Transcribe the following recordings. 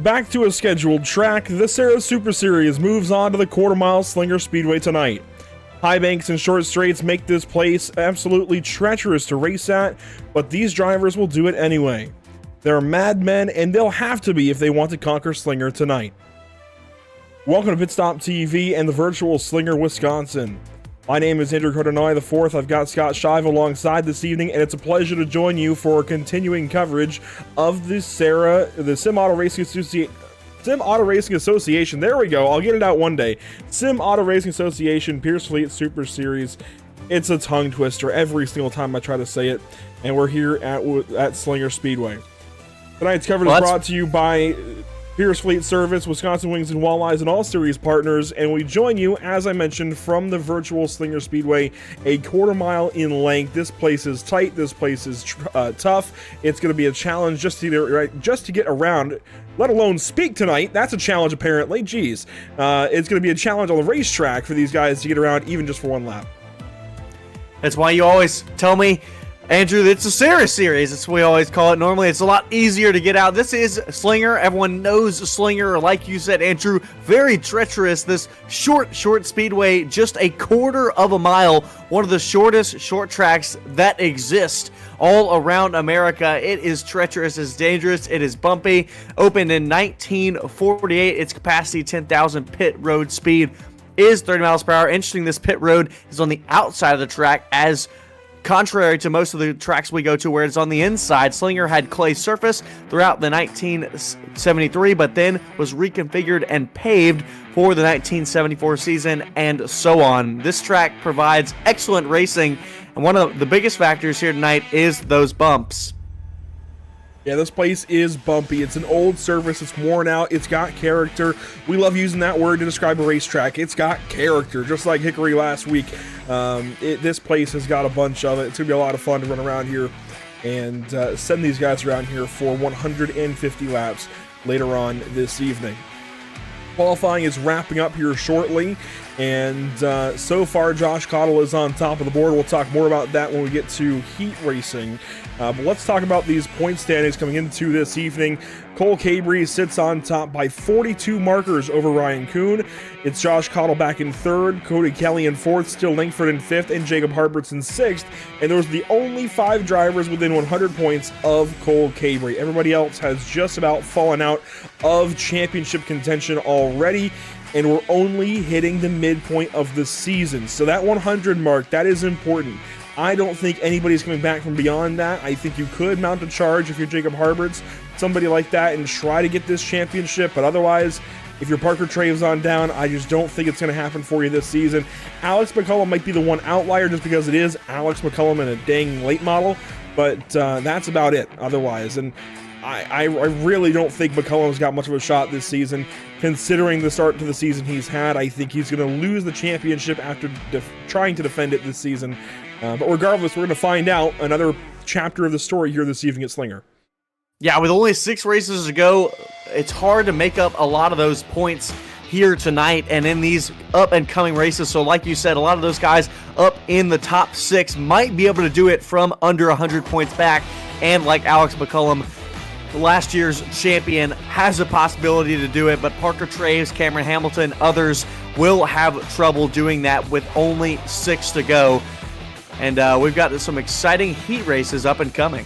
Back to a scheduled track, the SARA Super Series moves on to the quarter-mile Slinger Speedway tonight. High banks and short straights make this place absolutely treacherous to race at, but these drivers will do it anyway. They're madmen, and they'll have to be if they want to conquer Slinger tonight. Welcome to Pit Stop TV and the virtual Slinger, Wisconsin. My name is Andrew Cardinale IV. I've got Scott Shive alongside this evening, and it's a pleasure to join you for continuing coverage of the SARA, the Sim Auto Racing Association. There we go. I'll get it out one day. Sim Auto Racing Association Pierce Fleet Super Series. It's a tongue twister every single time I try to say it, and we're here at Slinger Speedway. Tonight's coverage is brought to you by Pierce Fleet Service, Wisconsin Wings and Walleyes, and all series partners, and we join you, as I mentioned, from the virtual Slinger Speedway, a quarter mile in length. This place is tight. This place is tough. It's going to be a challenge just to get around, let alone speak tonight. That's a challenge, apparently. Jeez. It's going to be a challenge on the racetrack for these guys to get around, even just for one lap. That's why you always tell me, Andrew, it's a SARA series. That's what we always call it. Normally, it's a lot easier to get out. This is Slinger. Everyone knows Slinger. Like you said, Andrew, very treacherous. This short speedway, just a quarter of a mile. One of the shortest short tracks that exist all around America. It is treacherous. It's dangerous. It is bumpy. Opened in 1948. Its capacity, 10,000 pit road speed is 30 miles per hour. Interesting, this pit road is on the outside of the track, as contrary to most of the tracks we go to where it's on the inside. Slinger had clay surface throughout the 1973, but then was reconfigured and paved for the 1974 season and so on. This track provides excellent racing, and one of the biggest factors here tonight is those bumps. Yeah, this place is bumpy. It's an old surface. It's worn out. It's got character. We love using that word to describe a racetrack. It's got character, just like Hickory last week. This place has got a bunch of it. It's going to be a lot of fun to run around here and send these guys around here for 150 laps later on this evening. Qualifying is wrapping up here shortly, and so far Josh Cottle is on top of the board. We'll talk more about that when we get to heat racing. But let's talk about these point standings coming into this evening. Cole Cabrey sits on top by 42 markers over Ryan Kuhn. It's Josh Cottle back in third, Cody Kelly in fourth, still Langford in fifth, and Jacob Harberts in sixth. And those are the only 5 drivers within 100 points of Cole Cabrey. Everybody else has just about fallen out of championship contention already, and we're only hitting the midpoint of the season. So that 100 mark, that is important. I don't think anybody's coming back from beyond that. I think you could mount a charge if you're Jacob Harberts, somebody like that, and try to get this championship. But otherwise, if you're Parker Traves down, I just don't think it's going to happen for you this season. Alex McCullum might be the one outlier just because it is Alex McCullum in a dang late model, but that's about it otherwise. And I really don't think McCullum's got much of a shot this season. Considering the start to the season he's had, I think he's going to lose the championship after trying to defend it this season. But regardless, we're going to find out another chapter of the story here this evening at Slinger. Yeah, with only 6 races to go, it's hard to make up a lot of those points here tonight and in these up-and-coming races. So like you said, a lot of those guys up in the top 6 might be able to do it from under 100 points back. And like Alex McCullum, last year's champion, has a possibility to do it, but Parker Traves, Cameron Hamilton, others will have trouble doing that with only 6 to go. And we've got some exciting heat races up and coming.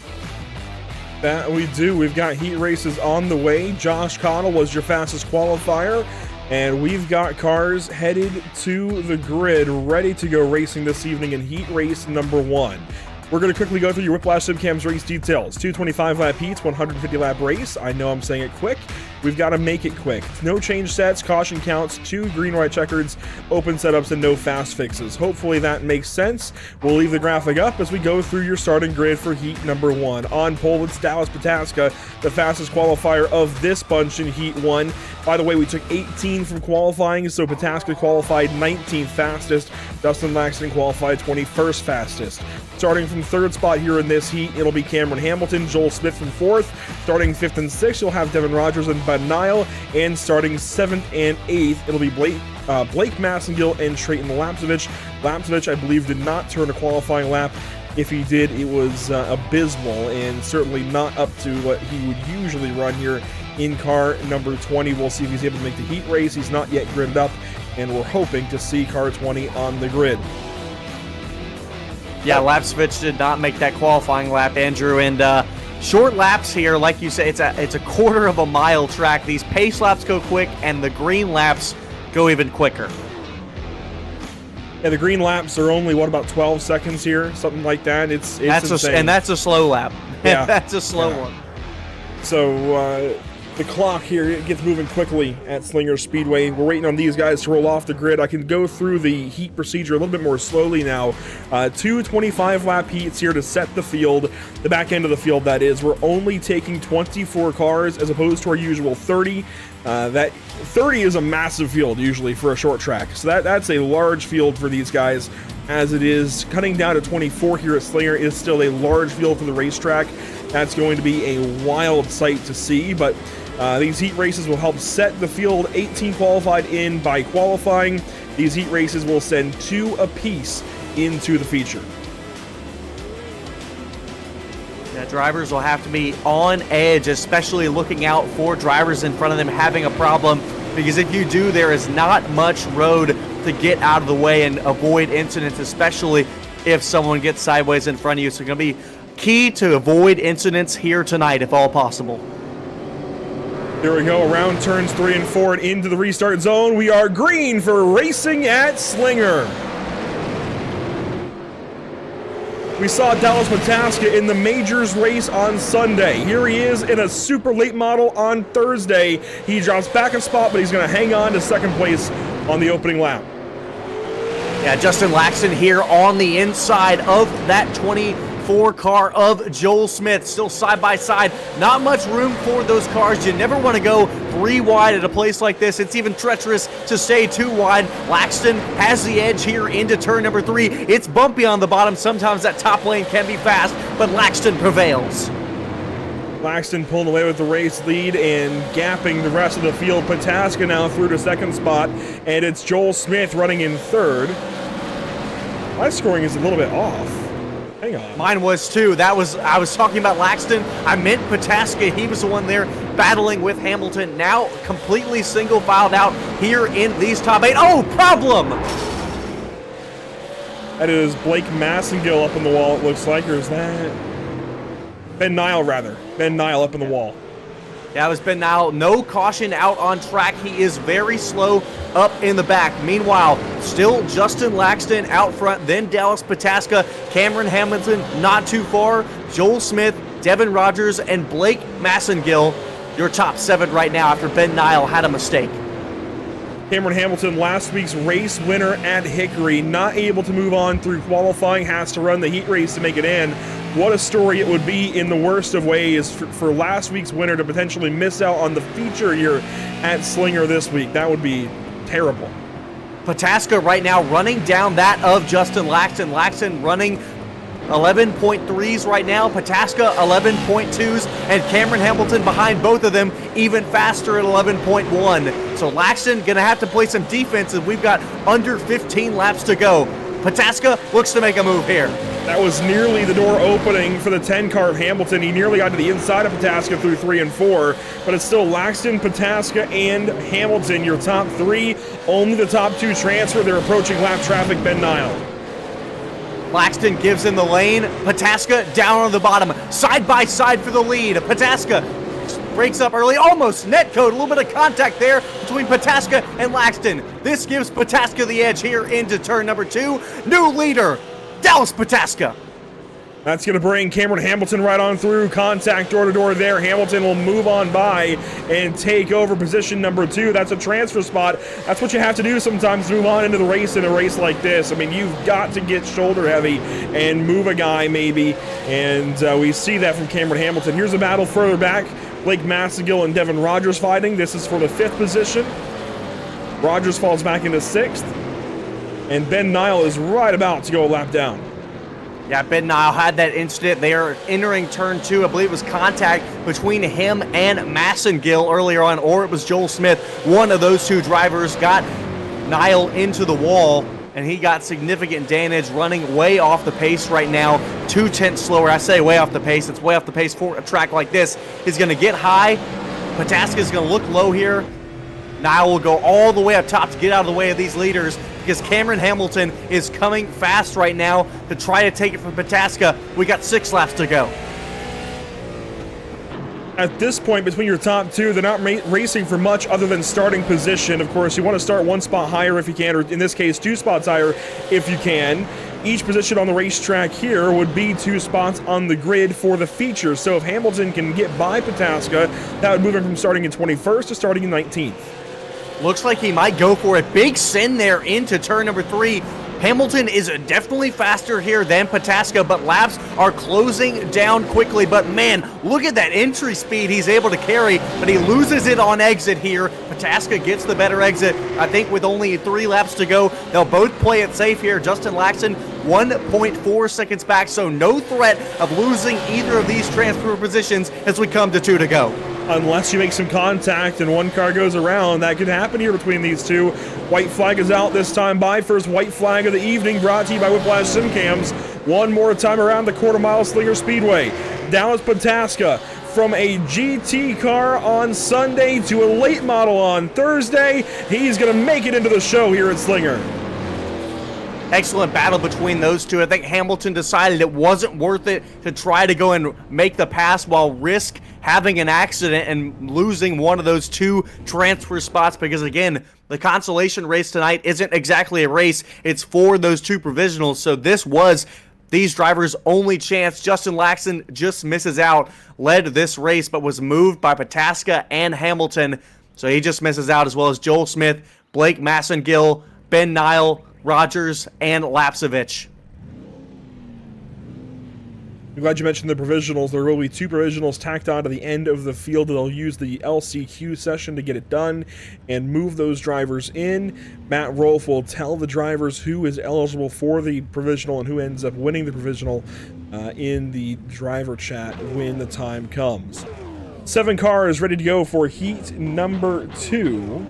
That we do. We've got heat races on the way. Josh Cottle was your fastest qualifier, and we've got cars headed to the grid ready to go racing this evening in heat race number 1. We're going to quickly go through your Whiplash SimCam's race details. 2 25-lap heats, 150-lap race. I know I'm saying it quick. We've got to make it quick. No change sets, caution counts, 2 green-white checkers, open setups, and no fast fixes. Hopefully that makes sense. We'll leave the graphic up as we go through your starting grid for heat number 1. On pole, it's Dallas Pataska, the fastest qualifier of this bunch in heat 1. By the way, we took 18 from qualifying, so Pataska qualified 19th fastest. Dustin Laxton qualified 21st fastest. Starting from third spot here in this heat, it'll be Cameron Hamilton, Joel Smith from 4th. Starting 5th and 6th, you'll have Devin Rogers and Bud Nile. And starting 7th and 8th, it'll be Blake Massengill and Trayton Lapsevich. Lapsevich, I believe, did not turn a qualifying lap. If he did, it was abysmal and certainly not up to what he would usually run here in car number 20. We'll see if he's able to make the heat race. He's not yet gridded up, and we're hoping to see car 20 on the grid. Yeah, lap switch did not make that qualifying lap, Andrew, and short laps here, like you said, it's a quarter of a mile track. These pace laps go quick, and the green laps go even quicker. Yeah, the green laps are only, what, about 12 seconds here? Something like that. It's insane. And that's a slow lap. Yeah. That's a slow one. So the clock here gets moving quickly at Slinger Speedway. We're waiting on these guys to roll off the grid. I can go through the heat procedure a little bit more slowly now. 2 25-lap heats here to set the field, the back end of the field, that is. We're only taking 24 cars as opposed to our usual 30. That 30 is a massive field usually for a short track, so that's a large field for these guys. As it is, cutting down to 24 here at Slinger is still a large field for the racetrack. That's going to be a wild sight to see, but these heat races will help set the field. 18 qualified in by qualifying. These heat races will send 2 apiece into the feature. Yeah, drivers will have to be on edge, especially looking out for drivers in front of them having a problem, because if you do, there is not much road to get out of the way and avoid incidents, especially if someone gets sideways in front of you. So it's going to be key to avoid incidents here tonight, if all possible. Here we go, around turns 3 and 4 and into the restart zone. We are green for racing at Slinger. We saw Dallas Mataska in the Majors race on Sunday. Here he is in a super late model on Thursday. He drops back a spot, but he's going to hang on to second place on the opening lap. Yeah, Justin Laxton here on the inside of that 24 car of Joel Smith, still side by side. Not much room for those cars. You never want to go 3 wide at a place like this. It's even treacherous to stay 2 wide. Laxton has the edge here into turn number 3. It's bumpy on the bottom. Sometimes that top lane can be fast, but Laxton prevails. Laxton pulling away with the race lead and gapping the rest of the field. Pataska now through to second spot, and it's Joel Smith running in third. My scoring is a little bit off. Hang on. Mine was too. I was talking about Laxton. I meant Pataska. He was the one there battling with Hamilton. Now completely single filed out here in these top 8. Oh, problem! That is Blake Massengill up on the wall, it looks like, or is that Ben Nile, rather. Ben Nile up in the wall. Yeah, it was Ben Nile. No caution out on track. He is very slow up in the back. Meanwhile, still Justin Laxton out front, then Dallas Pataska, Cameron Hamilton not too far, Joel Smith, Devin Rogers, and Blake Massengill, your top 7 right now after Ben Nile had a mistake. Cameron Hamilton, last week's race winner at Hickory, not able to move on through qualifying, has to run the heat race to make it in. What a story it would be in the worst of ways for last week's winner to potentially miss out on the feature here at Slinger this week. That would be terrible. Pataska right now running down that of Justin Laxton. Laxton running 11.3s right now, Pataska 11.2s, and Cameron Hamilton behind both of them even faster at 11.1. So Laxton gonna have to play some defense as we've got under 15 laps to go. Pataska looks to make a move here. That was nearly the door opening for the 10 car of Hamilton. He nearly got to the inside of Pataska through 3 and 4, but it's still Laxton, Pataska, and Hamilton, your top 3. Only the top 2 transfer. They're approaching lap traffic, Ben Nile. Laxton gives in the lane. Pataska down on the bottom, side by side for the lead. Pataska breaks up early, almost net code. A little bit of contact there between Pataska and Laxton. This gives Pataska the edge here into turn number 2. New leader, Dallas Pataska. That's going to bring Cameron Hamilton right on through. Contact door-to-door there. Hamilton will move on by and take over position number 2. That's a transfer spot. That's what you have to do sometimes to move on into the race in a race like this. I mean, you've got to get shoulder heavy and move a guy maybe, and we see that from Cameron Hamilton. Here's a battle further back. Blake Massengill and Devin Rogers fighting. This is for the 5th position. Rogers falls back into 6th, and Ben Nile is right about to go a lap down. Yeah, Ben Nile had that incident. They are entering turn 2. I believe it was contact between him and Massengill earlier on, or it was Joel Smith. One of those 2 drivers got Nile into the wall, and he got significant damage, running way off the pace right now. 2/10 slower. I say way off the pace. It's way off the pace for a track like this. He's going to get high. Pataska's going to look low here. Niall will go all the way up top to get out of the way of these leaders because Cameron Hamilton is coming fast right now to try to take it from Pataska. We got 6 laps to go. At this point, between your top two, they're not racing for much other than starting position. Of course, you want to start 1 spot higher if you can, or in this case, 2 spots higher if you can. Each position on the racetrack here would be 2 spots on the grid for the feature. So if Hamilton can get by Pataska, that would move him from starting in 21st to starting in 19th. Looks like he might go for a big send there into turn number 3. Hamilton is definitely faster here than Pataska, but laps are closing down quickly. But man, look at that entry speed he's able to carry, but he loses it on exit here. Pataska gets the better exit. I think with only 3 laps to go, they'll both play it safe here. Justin Laxton 1.4 seconds back, so no threat of losing either of these transfer positions as we come to 2 to go. Unless you make some contact and 1 car goes around, that could happen here between these two. White flag is out this time by. First white flag of the evening, brought to you by Whiplash Simcams. One more time around the quarter-mile Slinger Speedway. Dallas Pataska from a GT car on Sunday to a late model on Thursday. He's going to make it into the show here at Slinger. Excellent battle between those two. I think Hamilton decided it wasn't worth it to try to go and make the pass while risk having an accident and losing one of those 2 transfer spots, because again, the consolation race tonight isn't exactly a race. It's for those 2 provisionals, so this was these drivers' only chance. Justin Laxton just misses out, led this race, but was moved by Pataska and Hamilton, so he just misses out, as well as Joel Smith, Blake Massengill, Ben Nile, Rogers, and Lapsevich. I'm glad you mentioned the provisionals. There will be 2 provisionals tacked on to the end of the field. They'll use the LCQ session to get it done and move those drivers in. Matt Rolfe will tell the drivers who is eligible for the provisional and who ends up winning the provisional in the driver chat when the time comes. 7 cars ready to go for heat number 2.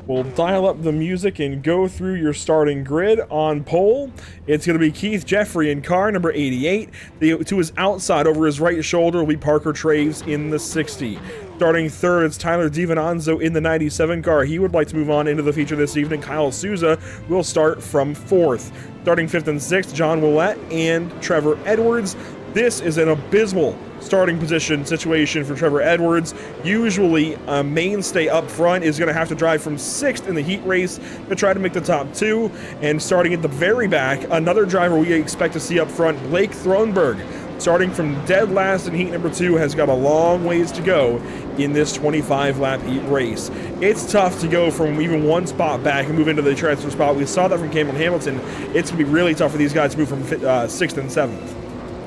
We'll dial up the music and go through your starting grid. On pole, it's going to be Keith Jeffrey in car number 88. To his outside, over his right shoulder, will be Parker Traves in the 60. Starting third, it's Tyler DiVinanzo in the 97 car. He would like to move on into the feature this evening. Kyle Souza will start from 4th. Starting 5th and 6th, John Willett and Trevor Edwards. This is an abysmal starting position situation for Trevor Edwards. Usually a mainstay up front is going to have to drive from 6th in the heat race to try to make the top 2. And starting at the very back, another driver we expect to see up front, Blake Thronberg, starting from dead last in heat number 2, has got a long ways to go in this 25-lap heat race. It's tough to go from even 1 spot back and move into the transfer spot. We saw that from Cameron Hamilton. It's going to be really tough for these guys to move from 6th and 7th.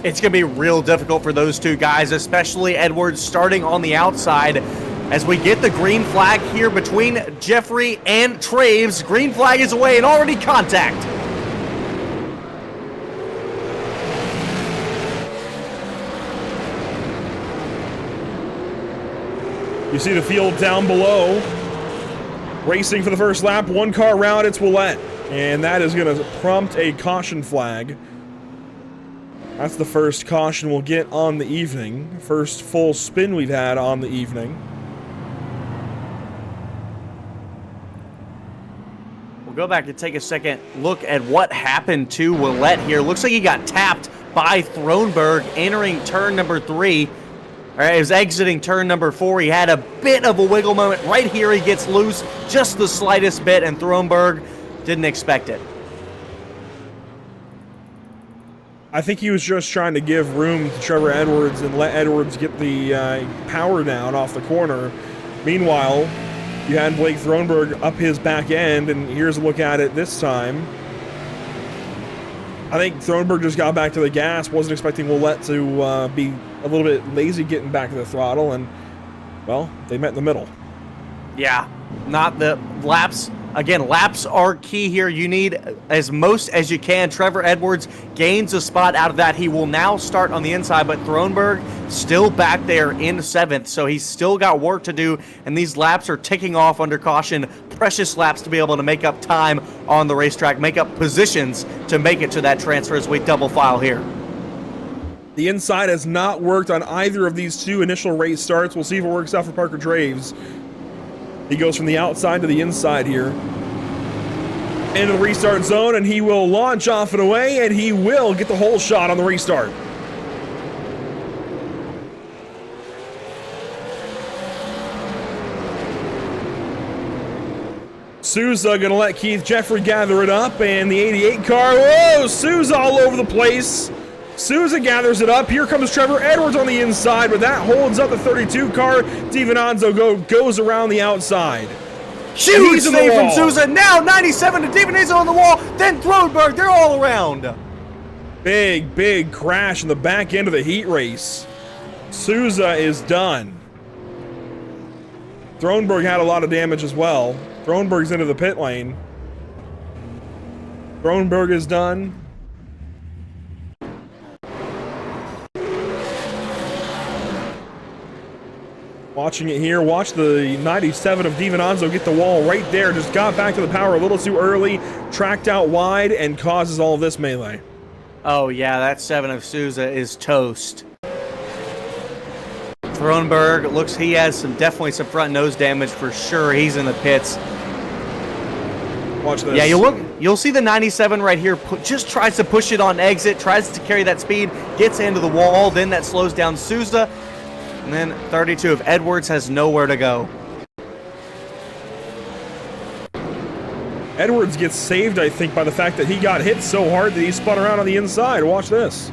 It's going to be real difficult for those 2 guys, especially Edwards starting on the outside. As we get the green flag here between Jeffrey and Traves. Green flag is away and already contact. You see the field down below. Racing for the first lap, 1 car round, it's Willett. And that is going to prompt a caution flag. That's the first caution we'll get on the evening. First full spin we've had on the evening. We'll go back and take a second look at what happened to Willett here. Looks like he got tapped by Thronberg entering turn number 3. All right, he was exiting turn number 4. He had a bit of a wiggle moment. Right here he gets loose just the slightest bit, and Thronberg didn't expect it. I think he was just trying to give room to Trevor Edwards and let Edwards get the power down off the corner. Meanwhile, you had Blake Thronberg up his back end, and here's a look at it this time. I think Thronberg just got back to the gas, wasn't expecting Willett to be a little bit lazy getting back to the throttle, and, well, they met in the middle. Yeah, not the laps. Again, laps are key here. You need as most as you can. Trevor Edwards gains a spot out of that. He will now start on the inside, but Thronberg still back there in 7th, so he's still got work to do, and these laps are ticking off under caution. Precious laps to be able to make up time on the racetrack, make up positions to make it to that transfer as we double file here. The inside has not worked on either of these two initial race starts. We'll see if it works out for Parker Traves. He goes from the outside to the inside here. Into the restart zone, and he will launch off and away, and he will get the whole shot on the restart. Souza gonna let Keith Jeffrey gather it up, and the 88 car, whoa, Souza all over the place. Souza gathers it up. Here comes Trevor Edwards on the inside, but that holds up the 32 car. DiVincenzo goes around the outside. Huge save from Souza. Now 97 to DiVincenzo on the wall. Then Thronberg. They're all around. Big crash in the back end of the heat race. Souza is done. Thronberg had a lot of damage as well. Thronberg's into the pit lane. Thronberg is done. Watching it here, watch the 97 of DiVincenzo get the wall right there. Just got back to the power a little too early, tracked out wide, and causes all of this melee. Oh yeah, that 7 of Souza is toast. Thronberg looks, he has definitely some front nose damage for sure. He's in the pits. Watch this. Yeah, you'll see the 97 right here. Just tries to push it on exit, tries to carry that speed, gets into the wall. Then that slows down Souza. And then 32 of Edwards has nowhere to go. Edwards gets saved, I think, by the fact that he got hit so hard that he spun around on the inside. Watch this.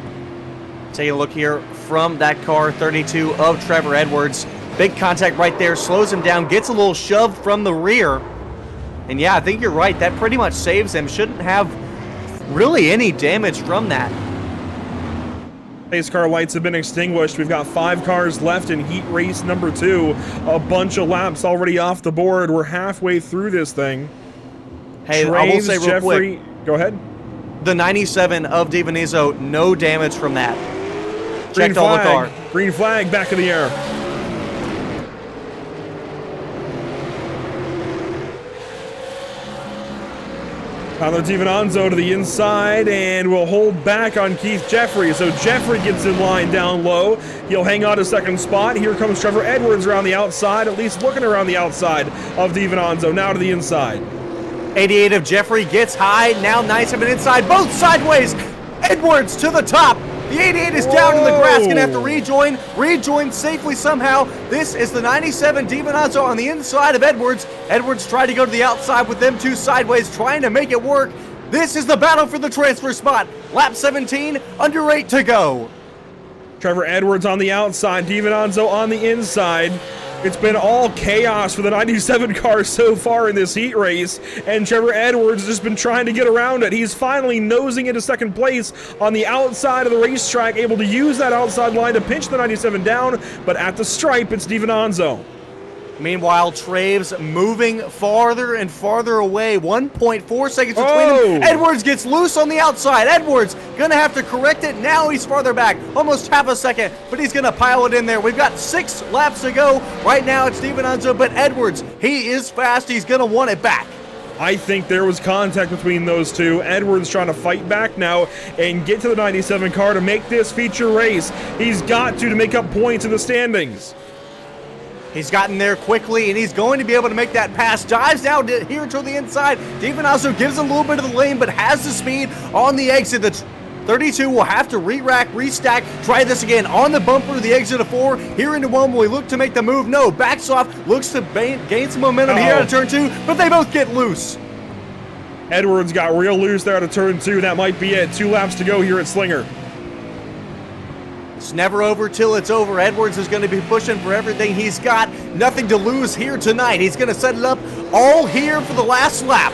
Take a look here from that car, 32 of Trevor Edwards. Big contact right there, slows him down, gets a little shove from the rear. And yeah, I think you're right. That pretty much saves him. Shouldn't have really any damage from that. Pace car lights have been extinguished. We've got 5 cars left in heat race number 2. A bunch of laps already off the board. We're halfway through this thing. Hey, Traves, I will say real quick. Go ahead. The 97 of DiVincenzo, no damage from that. Green Checked all the car. Green flag back in the air. Tyler DiVincenzo to the inside and will hold back on Keith Jeffrey. So Jeffrey gets in line down low. He'll hang on to second spot. Here comes Trevor Edwards around the outside, at least looking around the outside of DiVincenzo. Now to the inside. 88 of Jeffrey gets high. Now 97 inside. Both sideways. Edwards to the top. The 88 is down in the grass. Going to have to rejoin. Rejoin safely somehow. This is the 97 DiVincenzo on the inside of Edwards. Edwards tried to go to the outside with them two sideways, trying to make it work. This is the battle for the transfer spot. Lap 17, under 8 to go. Trevor Edwards on the outside. DiVincenzo on the inside. It's been all chaos for the 97 car so far in this heat race, and Trevor Edwards has just been trying to get around it. He's finally nosing into second place on the outside of the racetrack, able to use that outside line to pinch the 97 down, but at the stripe, it's DiVincenzo. Meanwhile, Traves moving farther and farther away. 1.4 seconds between them. Edwards gets loose on the outside. Edwards gonna have to correct it. Now he's farther back, almost half a second, but he's gonna pile it in there. We've got 6 laps to go. Right now it's DiVincenzo, but Edwards, he is fast. He's gonna want it back. I think there was contact between those two. Edwards trying to fight back now and get to the 97 car to make this feature race. He's got to make up points in the standings. He's gotten there quickly, and he's going to be able to make that pass. Dives down here to the inside. DiVincenzo gives a little bit of the lane, but has the speed on the exit. The 32 will have to re-rack, restack, try this again on the bumper, the exit of 4. Here into 1, will he look to make the move? No, backs off, looks to gain some momentum here out of turn 2, but they both get loose. Edwards got real loose there out of turn 2. That might be it. 2 laps to go here at Slinger. It's never over till it's over. Edwards is going to be pushing for everything he's got. Nothing to lose here tonight. He's going to set it up all here for the last lap.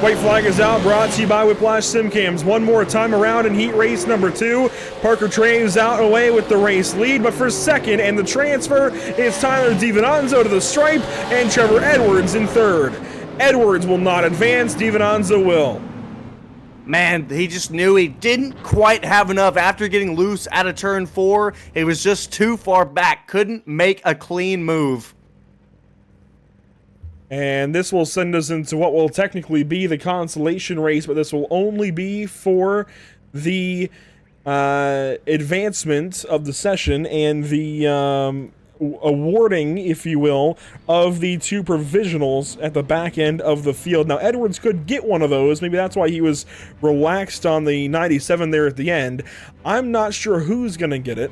White flag is out, brought to you by Whiplash Simcams. One more time around in heat race number 2. Parker Traves out and away with the race lead, but for second, and the transfer is Tyler DiVincenzo to the stripe, and Trevor Edwards in third. Edwards will not advance, DiVincenzo will. Man, he just knew he didn't quite have enough after getting loose out of turn 4. It was just too far back. Couldn't make a clean move. And this will send us into what will technically be the consolation race, but this will only be for the advancement of the session and the awarding, if you will, of the 2 provisionals at the back end of the field. Now, Edwards could get one of those. Maybe that's why he was relaxed on the 97 there at the end. I'm not sure who's going to get it.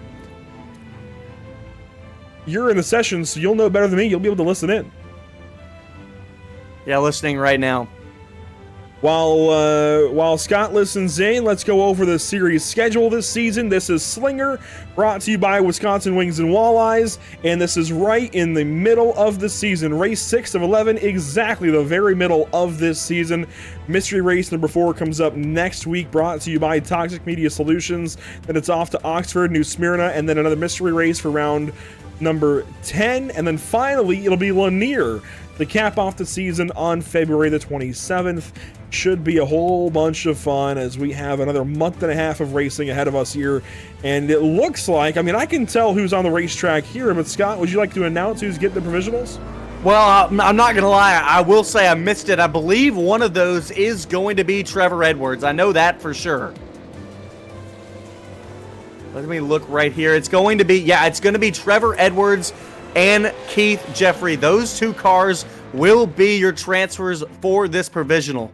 You're in the session, so you'll know better than me. You'll be able to listen in. Yeah, listening right now. While Scott listens in, let's go over the series schedule this season. This is Slinger, brought to you by Wisconsin Wings and Walleyes, and this is right in the middle of the season. Race 6 of 11, exactly the very middle of this season. Mystery race number 4 comes up next week, brought to you by Toxic Media Solutions. Then it's off to Oxford, New Smyrna, and then another mystery race for round number 10, and then finally it'll be Lanier to cap off the season on February the 27th. Should be a whole bunch of fun as we have another month and a half of racing ahead of us here, and it looks like, I mean, I can tell who's on the racetrack here, but Scott, would you like to announce who's getting the provisionals? Well, I'm not going to lie. I will say I missed it. I believe one of those is going to be Trevor Edwards. I know that for sure. Let me look right here. It's going to be, yeah, it's going to be Trevor Edwards and Keith Jeffrey. Those 2 cars will be your transfers for this provisional.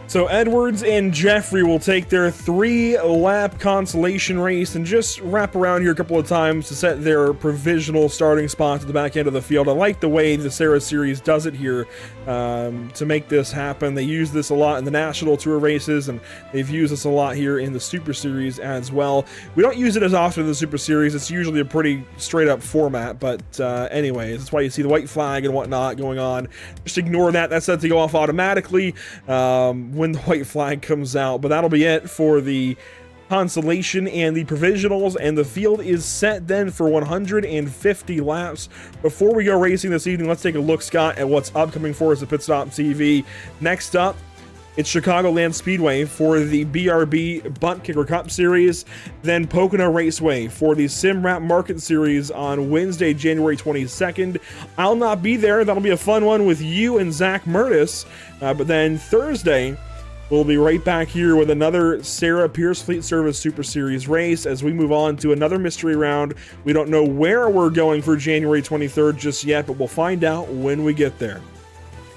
So Edwards and Jeffrey will take their 3-lap consolation race and just wrap around here a couple of times to set their provisional starting spots at the back end of the field. I like the way the SARA series does it here to make this happen. They use this a lot in the National Tour races, and they've used this a lot here in the Super Series as well. We don't use it as often in the Super Series. It's usually a pretty straight-up format, but anyways, that's why you see the white flag and whatnot going on. Just ignore that. That's set to go off automatically when the white flag comes out, but that'll be it for the consolation and the provisionals, and the field is set then for 150 laps. Before we go racing this evening, let's take a look, Scott, at what's upcoming for us at Pit Stop TV. Next up, it's Chicagoland Speedway for the BRB Butt Kicker Cup Series, then Pocono Raceway for the Sim Wrap Market Series on Wednesday, January 22nd. I'll not be there. That'll be a fun one with you and Zach Murtis. But then Thursday, we'll be right back here with another SARA Pierce Fleet Service Super Series race as we move on to another mystery round. We don't know where we're going for January 23rd just yet, but we'll find out when we get there.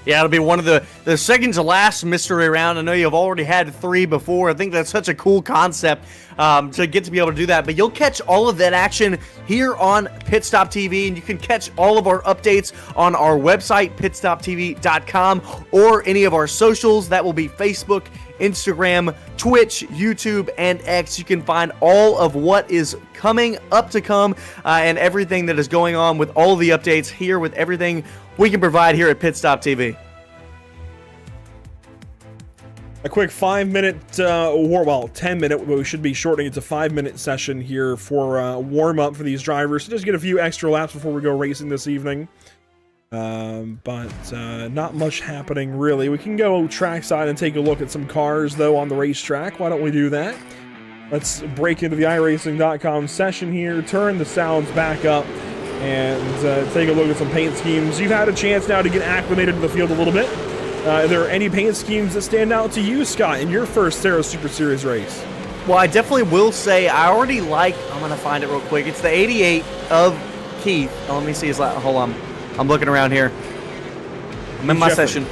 Yeah, it'll be one of the second to last mystery round. I know you've already had 3 before. I think that's such a cool concept to get to be able to do that. But you'll catch all of that action here on Pit Stop TV, and you can catch all of our updates on our website, pitstoptv.com, or any of our socials. That will be Facebook, Instagram, Twitch, YouTube, and X. You can find all of what is coming up to come and everything that is going on with all the updates here with everything we can provide here at Pit Stop TV. A quick 5-minute, 10-minute, but we should be shortening it to 5-minute session here for warm-up for these drivers. So just get a few extra laps before we go racing this evening. But not much happening, really. We can go trackside and take a look at some cars, though, on the racetrack. Why don't we do that? Let's break into the iRacing.com session here, turn the sounds back up, and take a look at some paint schemes. You've had a chance now to get acclimated to the field a little bit. Are there any paint schemes that stand out to you, Scott, in your first SARA Super Series race? Well, I definitely will say I already like, I'm going to find it real quick. It's the 88 of Keith. Oh, let me see his last, hold on. I'm looking around here. I'm in my session.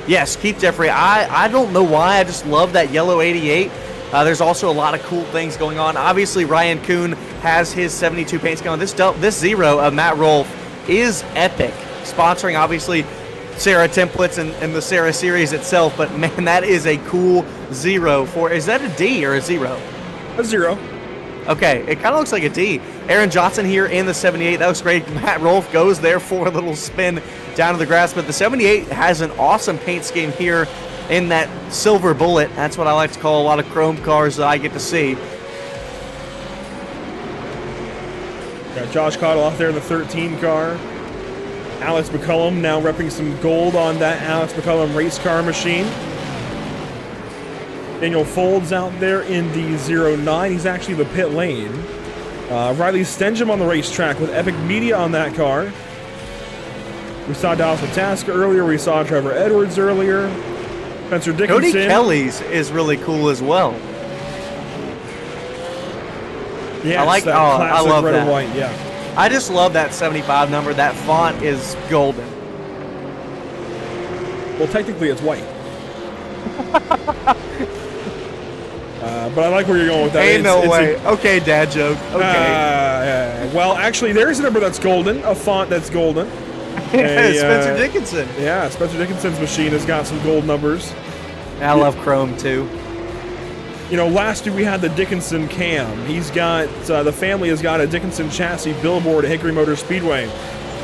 Yes, Keith Jeffrey. I don't know why. I just love that yellow 88. There's also a lot of cool things going on. Obviously, Ryan Kuhn has his 72 paint scheme on. This Zero of Matt Rolfe is epic. Sponsoring, obviously, SARA templates and the SARA series itself. But, man, that is a cool Zero. Is that a D or a 0? A 0. Okay, it kind of looks like a D. Aaron Johnson here in the 78. That was great. Matt Rolfe goes there for a little spin down to the grass. But the 78 has an awesome paint scheme here in that silver bullet. That's what I like to call a lot of chrome cars that I get to see. Got Josh Cottle off there in the 13 car. Alex McCullum now repping some gold on that Alex McCullum race car machine. Daniel Folds out there in the 09. He's actually the pit lane. Riley Stengham on the racetrack with Epic Media on that car. We saw Dallas Mataska earlier. We saw Trevor Edwards earlier. Spencer Dickinson. Cody Kelly's is really cool as well. Yeah, I like. that I classic love red that. and white. Yeah. I just love that 75 number. That font is golden. Well, technically, it's white. But I like where you're going with that. Ain't no way. Okay, dad joke. Okay. Well, actually, there's a number that's golden, a font that's golden. Spencer Dickinson. Yeah, Spencer Dickinson's machine has got some gold numbers. I love Chrome too. You know, last year we had the Dickinson Cam. He's got, the family has got a Dickinson chassis billboard at Hickory Motor Speedway.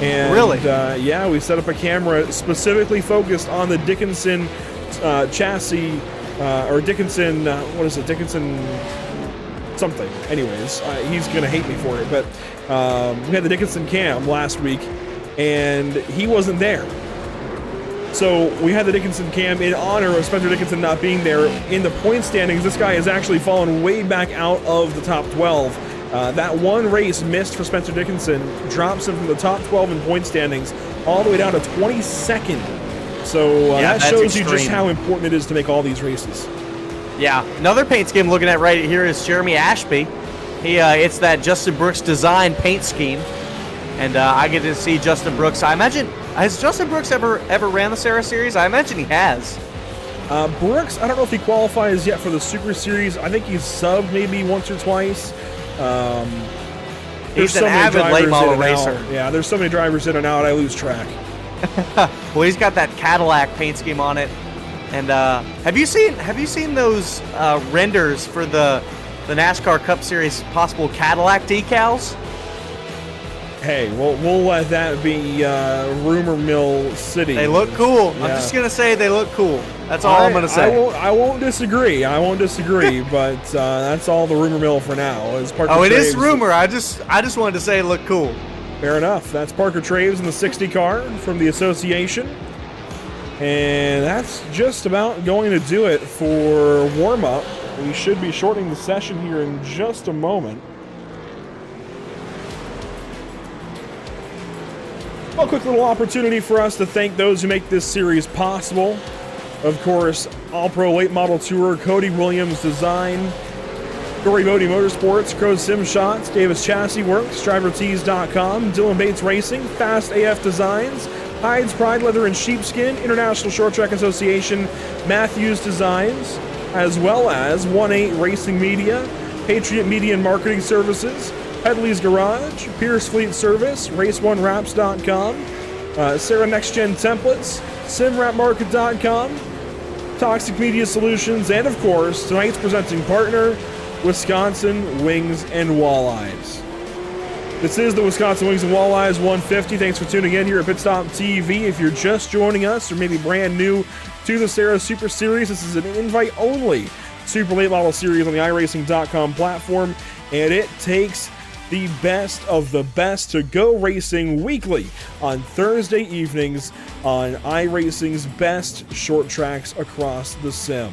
And, really? Yeah, we set up a camera specifically focused on the Dickinson chassis, or Dickinson, what is it, Dickinson something. Anyways, he's going to hate me for it, but we had the Dickinson Cam last week, and he wasn't there. So we had the Dickinson Cam in honor of Spencer Dickinson not being there. In the point standings, this guy has actually fallen way back out of the top 12. That one race missed for Spencer Dickinson drops him from the top 12 in point standings all the way down to 22nd. So that shows you just how important it is to make all these races. Yeah. Another paint scheme looking at right here is Jeremy Ashby. It's that Justin Brooks design paint scheme. And I get to see Justin Brooks. I imagine, has Justin Brooks ever ran the SARA Series? I imagine he has. Brooks, I don't know if he qualifies yet for the Super Series. I think he's subbed maybe once or twice. He's an avid late model racer. Yeah, there's so many drivers in and out, I lose track. Well, he's got that Cadillac paint scheme on it. And have you seen those renders for the NASCAR Cup Series possible Cadillac decals? Hey, we'll let that be rumor mill city. They look cool. Yeah. I'm just gonna say they look cool. That's all I'm gonna say. I won't disagree. But that's all the rumor mill for now. It is rumor. I just wanted to say it looked cool. Fair enough. That's Parker Traves in the 60 car from the association. And that's just about going to do it for warm-up. We should be shortening the session here in just a moment. A quick little opportunity for us to thank those who make this series possible. Of course, All-Pro Late Model Tour, Cody Williams Design, Dory Bodie Motorsports, Crow Sim Shots, Davis Chassis Works, DriverTees.com, Dylan Bates Racing, Fast AF Designs, Hides Pride Leather and Sheepskin, International Short Track Association, Matthews Designs, as well as 1-8 Racing Media, Patriot Media and Marketing Services, Headley's Garage, Pierce Fleet Service, Race1Wraps.com, SARA Next Gen Templates, SimWrapMarket.com, Toxic Media Solutions, and of course, tonight's presenting partner, Wisconsin Wings and Walleyes. This is the Wisconsin Wings and Walleyes 150. Thanks for tuning in here at Pitstop TV. If you're just joining us or maybe brand new to the SARA Super Series, this is an invite-only Super Late Model Series on the iRacing.com platform, and it takes the best of the best to go racing weekly on Thursday evenings on iRacing's best short tracks across the sim.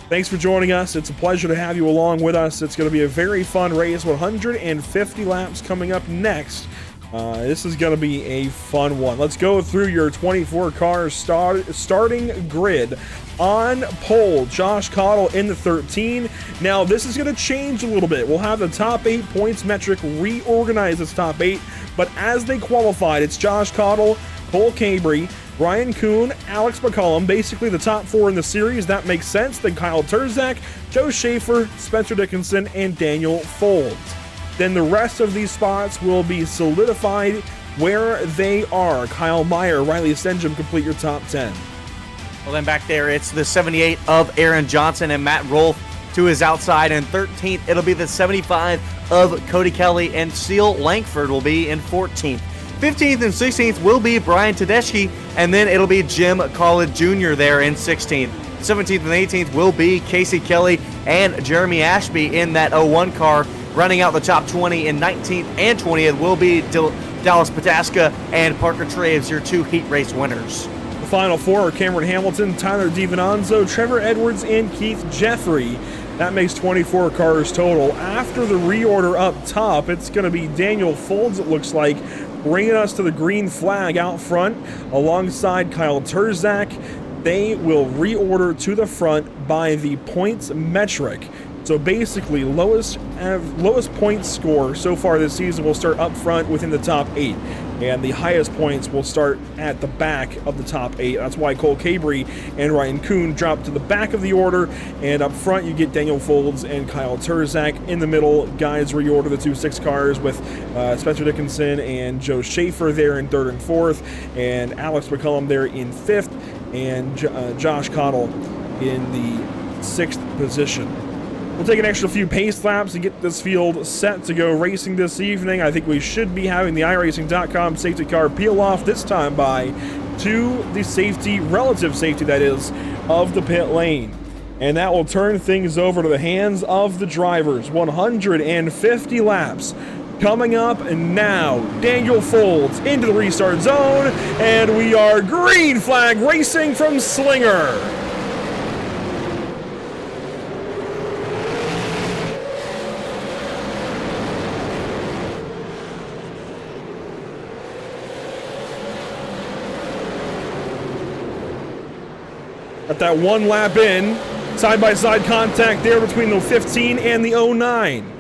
Thanks for joining us. It's a pleasure to have you along with us. It's going to be a very fun race. 150 laps coming up next. This is going to be a fun one. Let's go through your 24 cars starting grid. On pole, Josh Cottle in the 13. Now, this is going to change a little bit. We'll have the top 8 points metric reorganize its top 8, but as they qualified, it's Josh Cottle, Cole Cabry, Ryan Kuhn, Alex McCollum, basically the top 4 in the series. That makes sense. Then Kyle Turzak, Joe Schaefer, Spencer Dickinson, and Daniel Folds. Then the rest of these spots will be solidified where they are. Kyle Meyer, Riley Stenjum complete your top 10. Well, then back there, it's the 78 of Aaron Johnson and Matt Rolfe to his outside. And 13th, it'll be the 75 of Cody Kelly, and Seal Langford will be in 14th. 15th and 16th will be Brian Tedeschi, and then it'll be Jim Collett Jr. there in 16th. 17th and 18th will be Casey Kelly and Jeremy Ashby in that 01 car. Running out the top 20 in 19th and 20th will be Dallas Pataska and Parker Traves, your 2 heat race winners. The final 4 are Cameron Hamilton, Tyler DiVinanzo, Trevor Edwards, and Keith Jeffrey. That makes 24 cars total. After the reorder up top, it's going to be Daniel Folds, it looks like, bringing us to the green flag out front alongside Kyle Turzak. They will reorder to the front by the points metric. So basically, lowest point score so far this season will start up front within the top 8, and the highest points will start at the back of the top 8. That's why Cole Cabry and Ryan Kuhn drop to the back of the order, and up front you get Daniel Folds and Kyle Turzak. In the middle, guys reorder the 2-6 cars with Spencer Dickinson and Joe Schaefer there in 3rd and 4th, and Alex McCullum there in 5th, and Josh Cottle in the 6th position. We'll take an extra few pace laps and get this field set to go racing this evening. I think we should be having the iRacing.com safety car peel off, this time by to the safety, relative safety that is, of the pit lane. And that will turn things over to the hands of the drivers. 150 laps coming up, and now Daniel Folds into the restart zone, and we are green flag racing from Slinger. At that 1 lap in, side-by-side contact there between the 15 and the 09.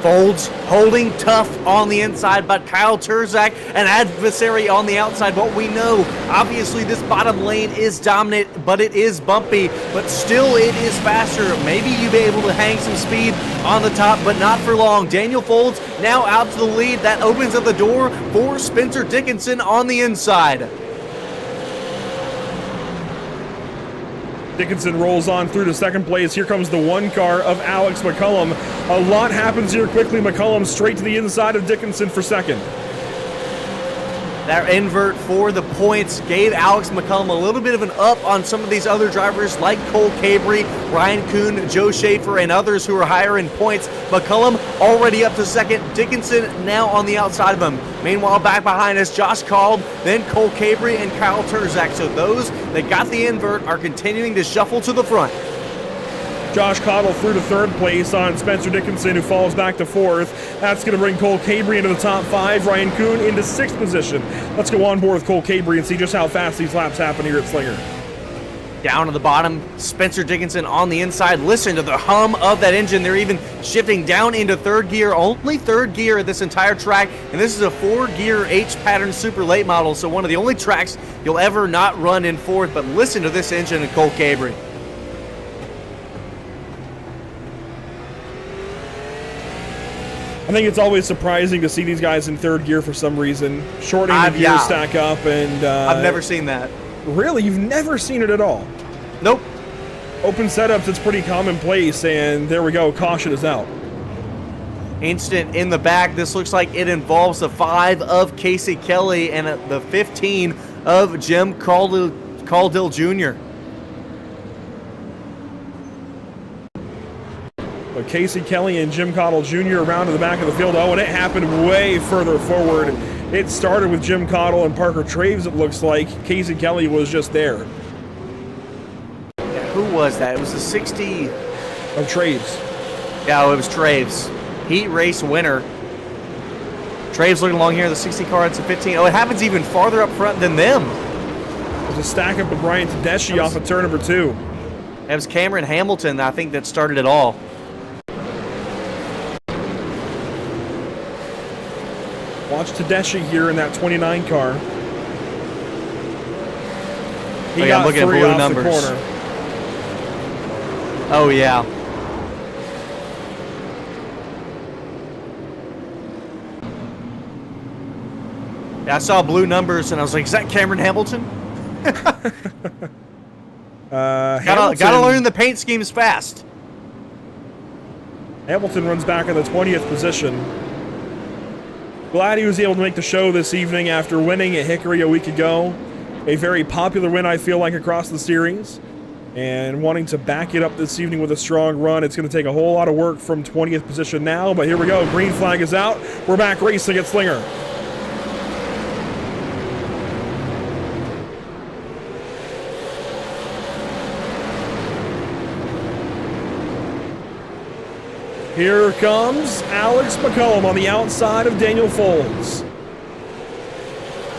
Folds holding tough on the inside, but Kyle Turzak, an adversary on the outside. But we know, obviously, this bottom lane is dominant, but it is bumpy, but still it is faster. Maybe you'll be able to hang some speed on the top, but not for long. Daniel Folds now out to the lead. That opens up the door for Spencer Dickinson on the inside. Dickinson rolls on through to 2nd place. Here comes the 1 car of Alex McCullum. A lot happens here quickly. McCullum straight to the inside of Dickinson for 2nd. That invert for the points gave Alex McCullum a little bit of an up on some of these other drivers like Cole Cabry, Ryan Kuhn, Joe Schaefer, and others who are higher in points. McCullum already up to 2nd. Dickinson now on the outside of him. Meanwhile, back behind us, Josh Cald, then Cole Cabry and Kyle Turzak. So those that got the invert are continuing to shuffle to the front. Josh Cottle through to 3rd place on Spencer Dickinson, who falls back to 4th. That's going to bring Cole Cabry into the top 5. Ryan Kuhn into 6th position. Let's go on board with Cole Cabry and see just how fast these laps happen here at Slinger. Down to the bottom, Spencer Dickinson on the inside. Listen to the hum of that engine. They're even shifting down into 3rd gear. Only 3rd gear at this entire track, and this is a 4-gear H-pattern super late model, so one of the only tracks you'll ever not run in 4th. But listen to this engine and Cole Cabry. I think it's always surprising to see these guys in 3rd gear for some reason. Shortening the gears stack up, and I've never seen that. Really? You've never seen it at all? Nope. Open setups, it's pretty commonplace, and there we go. Caution is out. Instant in the back. This looks like it involves the 5 of Casey Kelly and the 15 of Jim Caudill Jr. But Casey Kelly and Jim Cottle Jr. around to the back of the field. Oh, and it happened way further forward. It started with Jim Cottle and Parker Traves, it looks like. Casey Kelly was just there. Yeah, who was that? It was the 60... of Traves. Yeah, it was Traves. Heat race winner. Traves looking along here, the 60 car, it's a 15. Oh, it happens even farther up front than them. There's a stack up with Brian Tedeschi off of turn number 2. It was Cameron Hamilton, I think, that started it all. Watch Tedeschi here in that 29 car. He I'm looking at three blue off numbers. the corner. Oh, yeah. Yeah, I saw blue numbers, and I was like, is that Cameron Hamilton? Gotta learn the paint schemes fast. Hamilton runs back in the 20th position. Glad he was able to make the show this evening after winning at Hickory a week ago. A very popular win, I feel like, across the series. And wanting to back it up this evening with a strong run. It's going to take a whole lot of work from 20th position now, but here we go. Green flag is out. We're back racing at Slinger. Here comes Alex McCullum on the outside of Daniel Folds.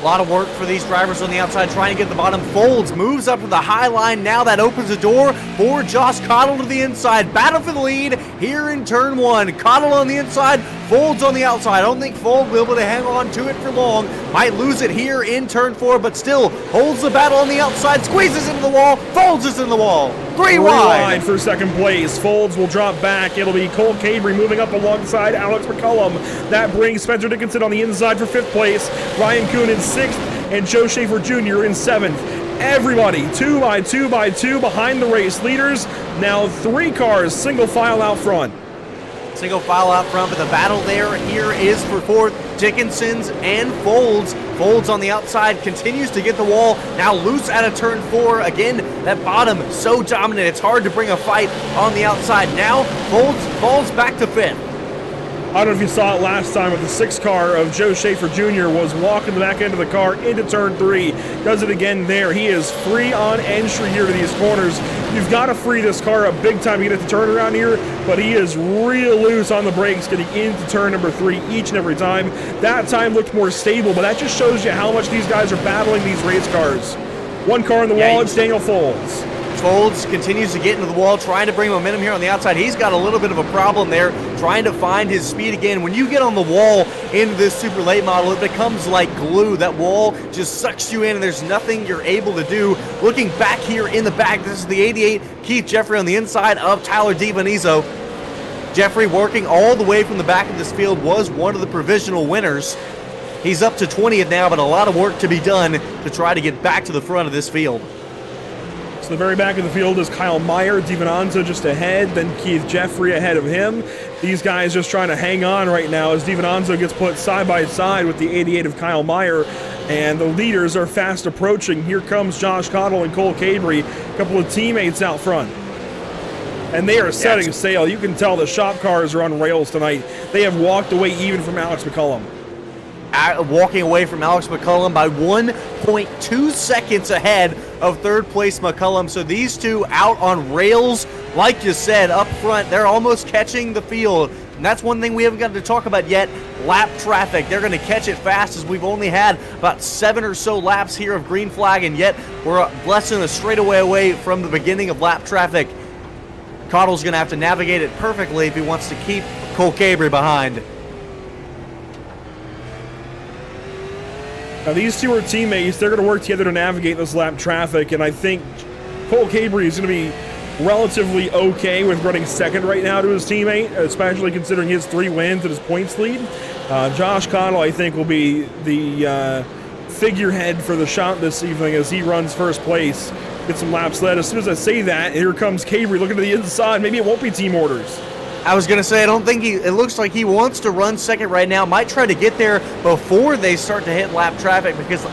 lot of work for these drivers on the outside trying to get the bottom. Folds moves up to the high line. Now that opens the door for Josh Cottle to the inside. Battle for the lead here in turn 1. Cottle on the inside, Folds on the outside. I don't think Folds will be able to hang on to it for long. Might lose it here in turn 4, but still holds the battle on the outside, squeezes into the wall. Folds is in the wall. Three wide for second place. Folds will drop back. It'll be Cole Cabry moving up alongside Alex McCullum. That brings Spencer Dickinson on the inside for 5th place. Ryan Kuhn in 6th, and Joe Schaefer Jr. in 7th. Everybody 2 by 2 by 2 behind the race leaders. Now 3 cars single file out front. Single file out front, but the battle here is for 4th. Dickinson's and Folds. Folds on the outside continues to get the wall. Now loose out of turn 4. Again, that bottom so dominant. It's hard to bring a fight on the outside. Now Folds falls back to 5th. I don't know if you saw it last time, but the 6th car of Joe Schaefer Jr. was walking the back end of the car into turn 3. Does it again there. He is free on entry here to these corners. You've got to free this car up big time to get it to turn around here, but he is real loose on the brakes getting into turn number 3 each and every time. That time looked more stable, but that just shows you how much these guys are battling these race cars. 1 car in the wall, it's Daniel Folds. Folds continues to get into the wall, trying to bring momentum here on the outside. He's got a little bit of a problem there, trying to find his speed again. When you get on the wall in this super late model, it becomes like glue. That wall just sucks you in, and there's nothing you're able to do. Looking back here in the back, this is the 88, Keith Jeffrey on the inside of Tyler DiVinizzo. Jeffrey, working all the way from the back of this field, was one of the provisional winners. He's up to 20th now, but a lot of work to be done to try to get back to the front of this field. So the very back of the field is Kyle Meyer, DiVinizzo just ahead, then Keith Jeffrey ahead of him. These guys just trying to hang on right now as DiVinizzo gets put side by side with the 88 of Kyle Meyer, and the leaders are fast approaching. Here comes Josh Cottle and Cole Cabry, a couple of teammates out front. And they are setting sail. You can tell the shop cars are on rails tonight. They have walked away even from Alex McCullum. Walking away from Alex McCullum by 1.2 seconds ahead of 3rd place McCullum. So these two out on rails, like you said, up front, they're almost catching the field. And that's one thing we haven't gotten to talk about yet, lap traffic. They're going to catch it fast, as we've only had about 7 or so laps here of green flag, and yet we're less than a straightaway away from the beginning of lap traffic. Cottle's going to have to navigate it perfectly if he wants to keep Cole Cabry behind. Now these two are teammates. They're going to work together to navigate this lap traffic, and I think Cole Cabry is going to be relatively okay with running 2nd right now to his teammate, especially considering his 3 wins and his points lead. Josh Cottle, I think, will be the figurehead for the shot this evening as he runs 1st place. Get some laps led. As soon as I say that, here comes Cabry looking to the inside. Maybe it won't be team orders. I was going to say, I don't think it looks like he wants to run 2nd right now. Might try to get there before they start to hit lap traffic, because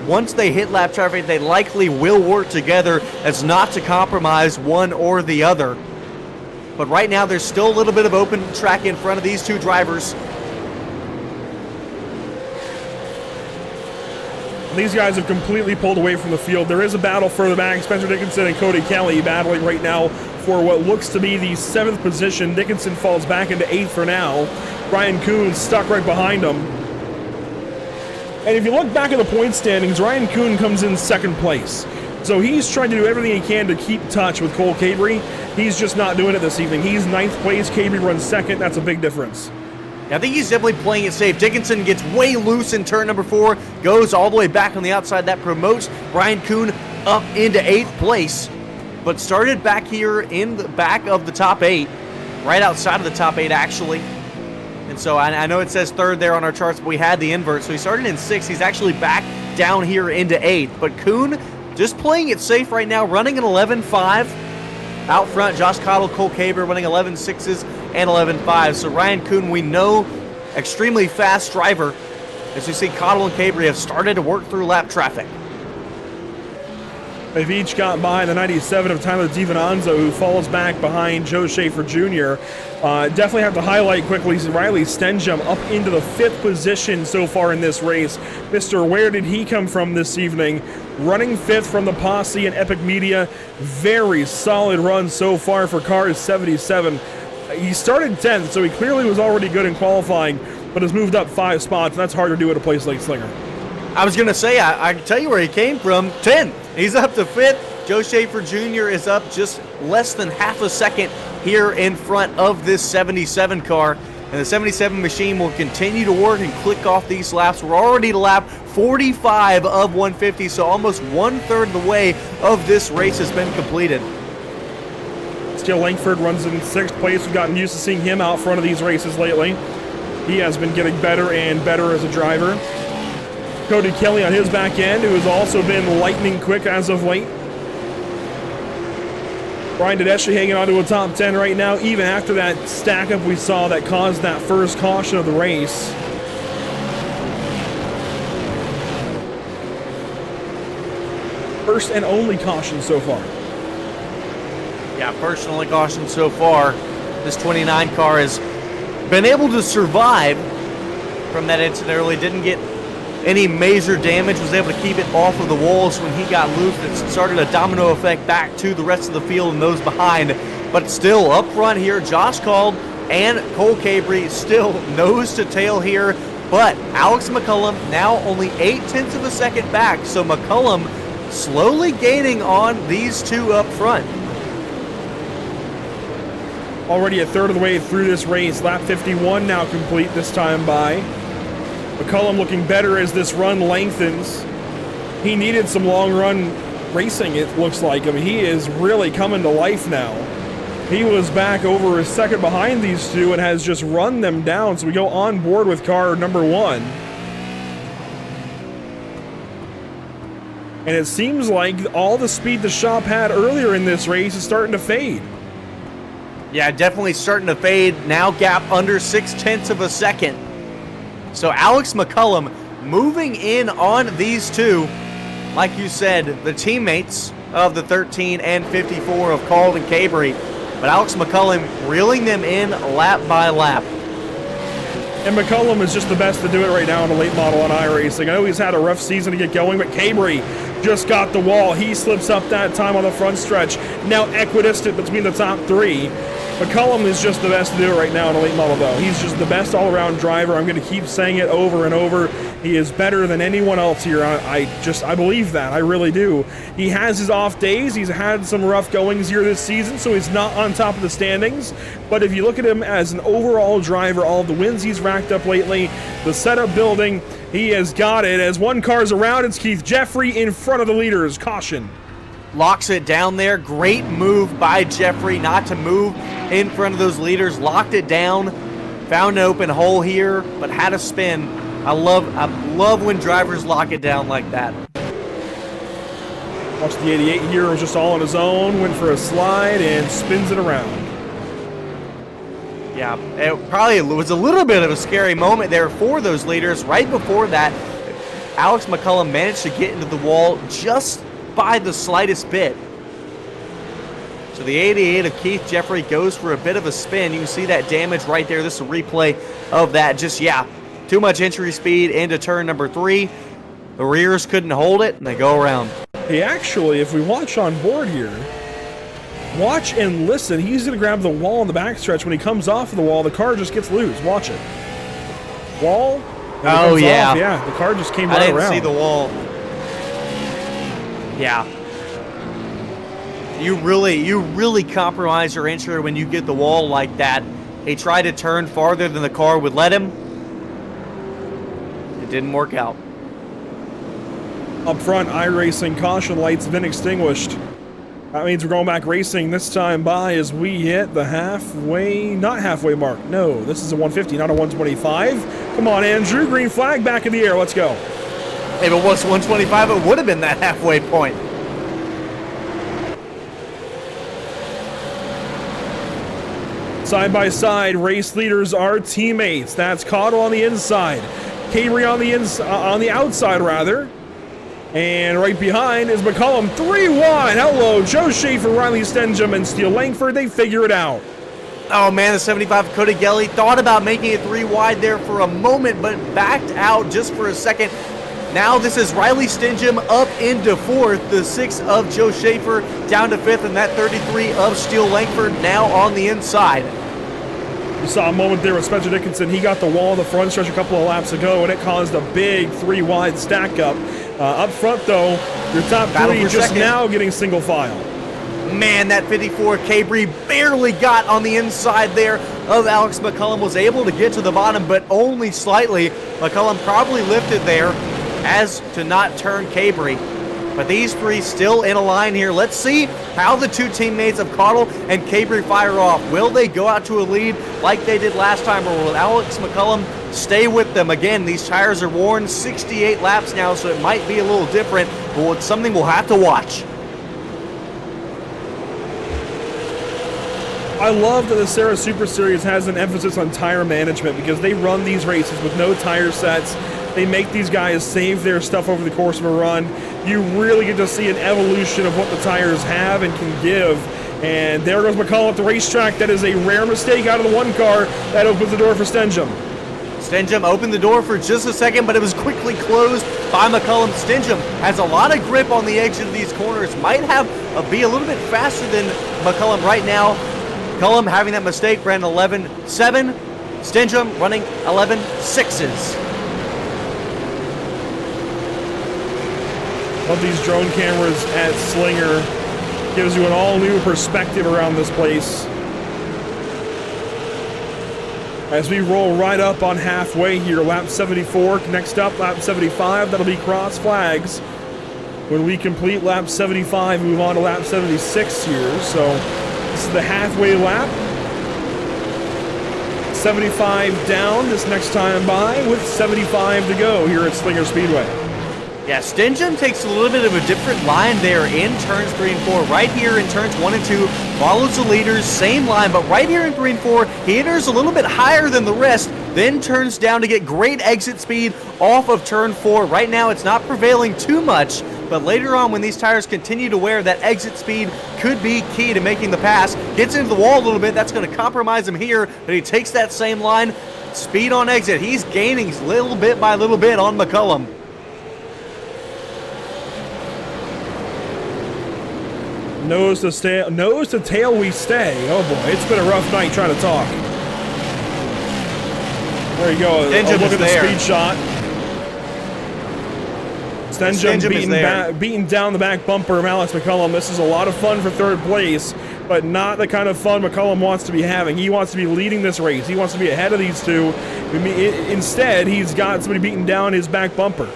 once they hit lap traffic, they likely will work together as not to compromise one or the other. But right now, there's still a little bit of open track in front of these two drivers. These guys have completely pulled away from the field. There is a battle further back. Spencer Dickinson and Cody Kelly battling right now for what looks to be the 7th position. Dickinson falls back into 8th for now. Ryan Kuhn stuck right behind him. And if you look back at the point standings, Ryan Kuhn comes in 2nd place. So he's trying to do everything he can to keep touch with Cole Cabry. He's just not doing it this evening. He's 9th place. Cabry runs 2nd. That's a big difference. I think he's definitely playing it safe. Dickinson gets way loose in turn number 4, goes all the way back on the outside. That promotes Ryan Kuhn up into 8th place, but started back here in the back of the top 8, right outside of the top 8, actually. And so I know it says 3rd there on our charts, but we had the invert. So he started in 6th. He's actually back down here into 8th. But Kuhn just playing it safe right now, running an 11.5. Out front, Josh Cottle, Cole Cabry running 11.6s and 11.5s. So Ryan Kuhn, we know, extremely fast driver. As you see, Cottle and Cabry have started to work through lap traffic. They've each got by the 97 of Tyler DiVinizzo, who falls back behind Joe Schaefer Jr. Definitely have to highlight quickly Riley Stenjum up into the 5th position so far in this race. Mr. Where did he come from this evening? Running 5th from the Posse and Epic Media. Very solid run so far for Cars 77. He started 10th, so he clearly was already good in qualifying, but has moved up 5 spots, and that's hard to do at a place like Slinger. I was going to say, I can tell you where he came from. 10th. He's up to 5th. Joe Schaefer Jr. is up just less than half a second here in front of this 77 car. And the 77 machine will continue to work and click off these laps. We're already to lap 45 of 150, so almost 1/3 of the way of this race has been completed. Steele Langford runs in 6th place. We've gotten used to seeing him out front of these races lately. He has been getting better and better as a driver. Cody Kelly on his back end, who has also been lightning quick as of late. Brian Tedeschi hanging on to a top 10 right now, even after that stack up we saw that caused that first caution of the race. First and only caution so far. Yeah, first and only caution so far. This 29 car has been able to survive from that incident early. Didn't get any major damage, was able to keep it off of the walls when he got loose. It started a domino effect back to the rest of the field and those behind. But still up front here, Josh Cald and Cole Cabry still nose to tail here. But Alex McCullum now only 0.8 of a second back. So McCullum slowly gaining on these two up front. Already a third of the way through this race. Lap 51 now complete this time by. McCullum looking better as this run lengthens. He needed some long run racing, it looks like. I mean, he is really coming to life now. He was back over a second behind these two and has just run them down. So we go on board with car number 1. And it seems like all the speed the shop had earlier in this race is starting to fade. Yeah, definitely starting to fade. Now gap under 0.6 of a second. So Alex McCullum moving in on these two. Like you said, the teammates of the 13 and 54 of Cald and Cabry. But Alex McCullum reeling them in lap by lap. And McCullum is just the best to do it right now in a late model on iRacing. I know he's had a rough season to get going, but Cabry just got the wall. He slips up that time on the front stretch. Now equidistant between the top 3. McCullum is just the best to do it right now in a late model, though. He's just the best all-around driver. I'm going to keep saying it over and over. He is better than anyone else here. I believe that. I really do. He has his off days. He's had some rough goings here this season, so he's not on top of the standings. But if you look at him as an overall driver, all of the wins he's racked up lately, the setup building, he has got it. As one car's around, it's Keith Jeffrey in front of the leaders. Caution. Locks it down there. Great move by Jeffrey not to move in front of those leaders. Locked it down. Found an open hole here, but had a spin. I love when drivers lock it down like that. Watch the 88 here, was just all on his own. Went for a slide and spins it around. Yeah, it probably was a little bit of a scary moment there for those leaders. Right before that, Alex McCullum managed to get into the wall just by the slightest bit. So the 88 of Keith Jeffrey goes for a bit of a spin. You can see that damage right there. This is a replay of that. Just, yeah, too much entry speed into turn number 3. The rears couldn't hold it, and they go around. Hey, actually, if we watch on board here, watch and listen. He's going to grab the wall on the backstretch. When he comes off of the wall, the car just gets loose. Watch it. Wall. Oh, yeah. Yeah, the car just came right around. I didn't see the wall. Yeah. You really compromise your entry when you get the wall like that. He tried to turn farther than the car would let him. It didn't work out. Up front, iRacing caution lights have been extinguished. That means we're going back racing this time by as we hit the not halfway mark. No, this is a 150, not a 125. Come on, Andrew. Green flag back in the air. Let's go. If it was 125, it would have been that halfway point. Side by side, race leaders are teammates. That's Cottle on the inside, Cabry on the outside rather. And right behind is McCullum, 3 wide. Hello, Joe Schaefer, Riley Stenjum, and Steele Langford. They figure it out. Oh man, the 75 Cody Gelly thought about making it 3 wide there for a moment, but backed out just for a second. Now this is Riley Stenjum up into 4th, the 6 of Joe Schaefer down to 5th, and that 33 of Steele Langford now on the inside. You saw a moment there with Spencer Dickinson. He got the wall in the front stretch a couple of laps ago, and it caused a big 3-wide stack up. Up front, though, your top three just now getting single file. Man, that 54 Cabri barely got on the inside there of Alex McCullum. Was able to get to the bottom, but only slightly. McCullum probably lifted there as to not turn Cabri. But these three still in a line here. Let's see how the two teammates of Cottle and Cabri fire off. Will they go out to a lead like they did last time, or will Alex McCullum stay with them? Again, these tires are worn 68 laps now, so it might be a little different, but it's something we'll have to watch. I love that the SARA Super Series has an emphasis on tire management because they run these races with no tire sets. They make these guys save their stuff over the course of a run. You really get to see an evolution of what the tires have and can give. And there goes McCullum at the racetrack. That is a rare mistake out of the one car. That opens the door for Stenjum. Stenjum opened the door for just a second, but it was quickly closed by McCullum. Stenjum has a lot of grip on the edge of these corners. Might have be a little bit faster than McCullum right now. McCullum having that mistake ran 11.7. Stenjum running 11.6s. Love these drone cameras at Slinger. Gives you an all-new perspective around this place. As we roll right up on halfway here, lap 74. Next up, lap 75. That'll be cross flags. When we complete lap 75, move on to lap 76 here. So this is the halfway lap. 75 down this next time by with 75 to go here at Slinger Speedway. Yeah, Stenjum takes a little bit of a different line there in turns 3 and 4. Right here in turns 1 and 2, follows the leaders, same line, but right here in 3 and 4, he enters a little bit higher than the rest, then turns down to get great exit speed off of turn 4. Right now, it's not prevailing too much, but later on when these tires continue to wear, that exit speed could be key to making the pass. Gets into the wall a little bit, that's going to compromise him here, but he takes that same line, speed on exit. He's gaining little bit by little bit on McCullum. Nose to tail we stay. Oh boy, it's been a rough night trying to talk. There you go. Stenjum look at there. the speed shot. Stenjum beating down the back bumper of Alex McCullum. This is a lot of fun for third place, but not the kind of fun McCullum wants to be having. He wants to be leading this race. He wants to be ahead of these two. Instead, he's got somebody beating down his back bumper.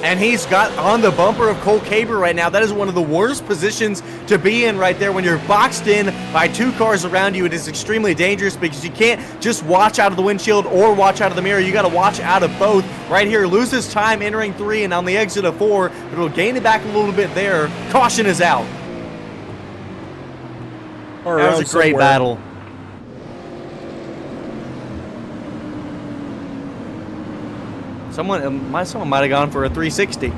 And he's got on the bumper of Cole Cabri right now. That is one of the worst positions to be in right there. When you're boxed in by two cars around you, it is extremely dangerous because you can't just watch out of the windshield or watch out of the mirror. You got to watch out of both. Right here, loses time entering 3 and on the exit of 4, but it'll gain it back a little bit there. Caution is out. That was a great battle. Someone might have gone for a 360.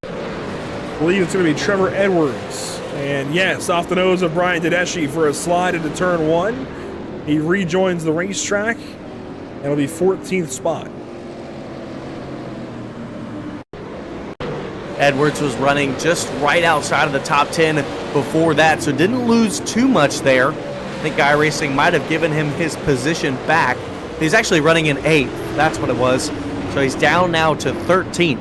I believe it's going to be Trevor Edwards. And yes, off the nose of Brian Tedeschi for a slide into turn 1. He rejoins the racetrack. And it'll be 14th spot. Edwards was running just right outside of the top 10 before that, so didn't lose too much there. I think Guy Racing might have given him his position back. He's actually running in 8th. That's what it was. So he's down now to 13th.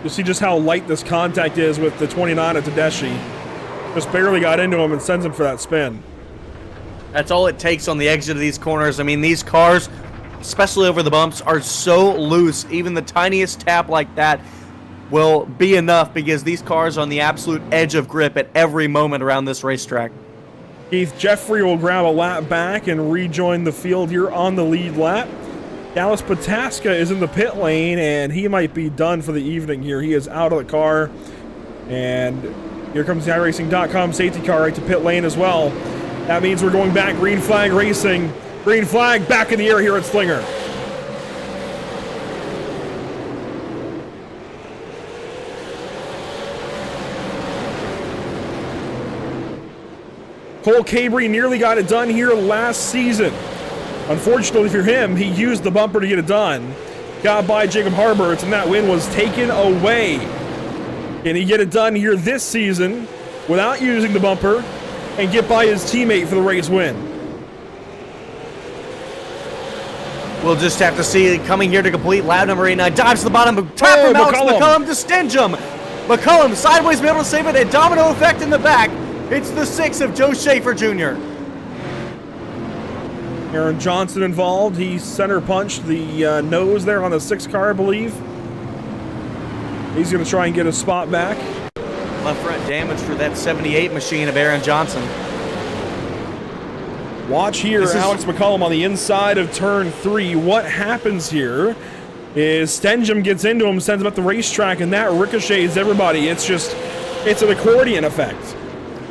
You'll see just how light this contact is with the 29 of Tedeschi. Just barely got into him and sends him for that spin. That's all it takes on the exit of these corners. I mean, these cars, especially over the bumps, are so loose. Even the tiniest tap like that will be enough because these cars are on the absolute edge of grip at every moment around this racetrack. Keith Jeffrey will grab a lap back and rejoin the field here on the lead lap. Dallas Pataska is in the pit lane, and he might be done for the evening here. He is out of the car, and here comes the iRacing.com safety car right to pit lane as well. That means we're going back green flag racing. Green flag back in the air here at Slinger. Cole Cabri nearly got it done here last season. Unfortunately for him, he used the bumper to get it done. got by Jacob Harberts, and that win was taken away. Can he get it done here this season without using the bumper and get by his teammate for the race win? We'll just have to see. Coming here to complete lap number 89. Dives to the bottom. Tap from Alex McCullum to Stingem. McCullum sideways, able to save it. A domino effect in the back. It's the 6 of Joe Schaefer Jr. Aaron Johnson involved. He center punched the nose there on the 6 car, I believe. He's going to try and get a spot back. Left front damage for that 78 machine of Aaron Johnson. Watch here, Alex McCullum on the inside of turn 3. What happens here is Stingem gets into him, sends him up the racetrack, and that ricochets everybody. It's an accordion effect.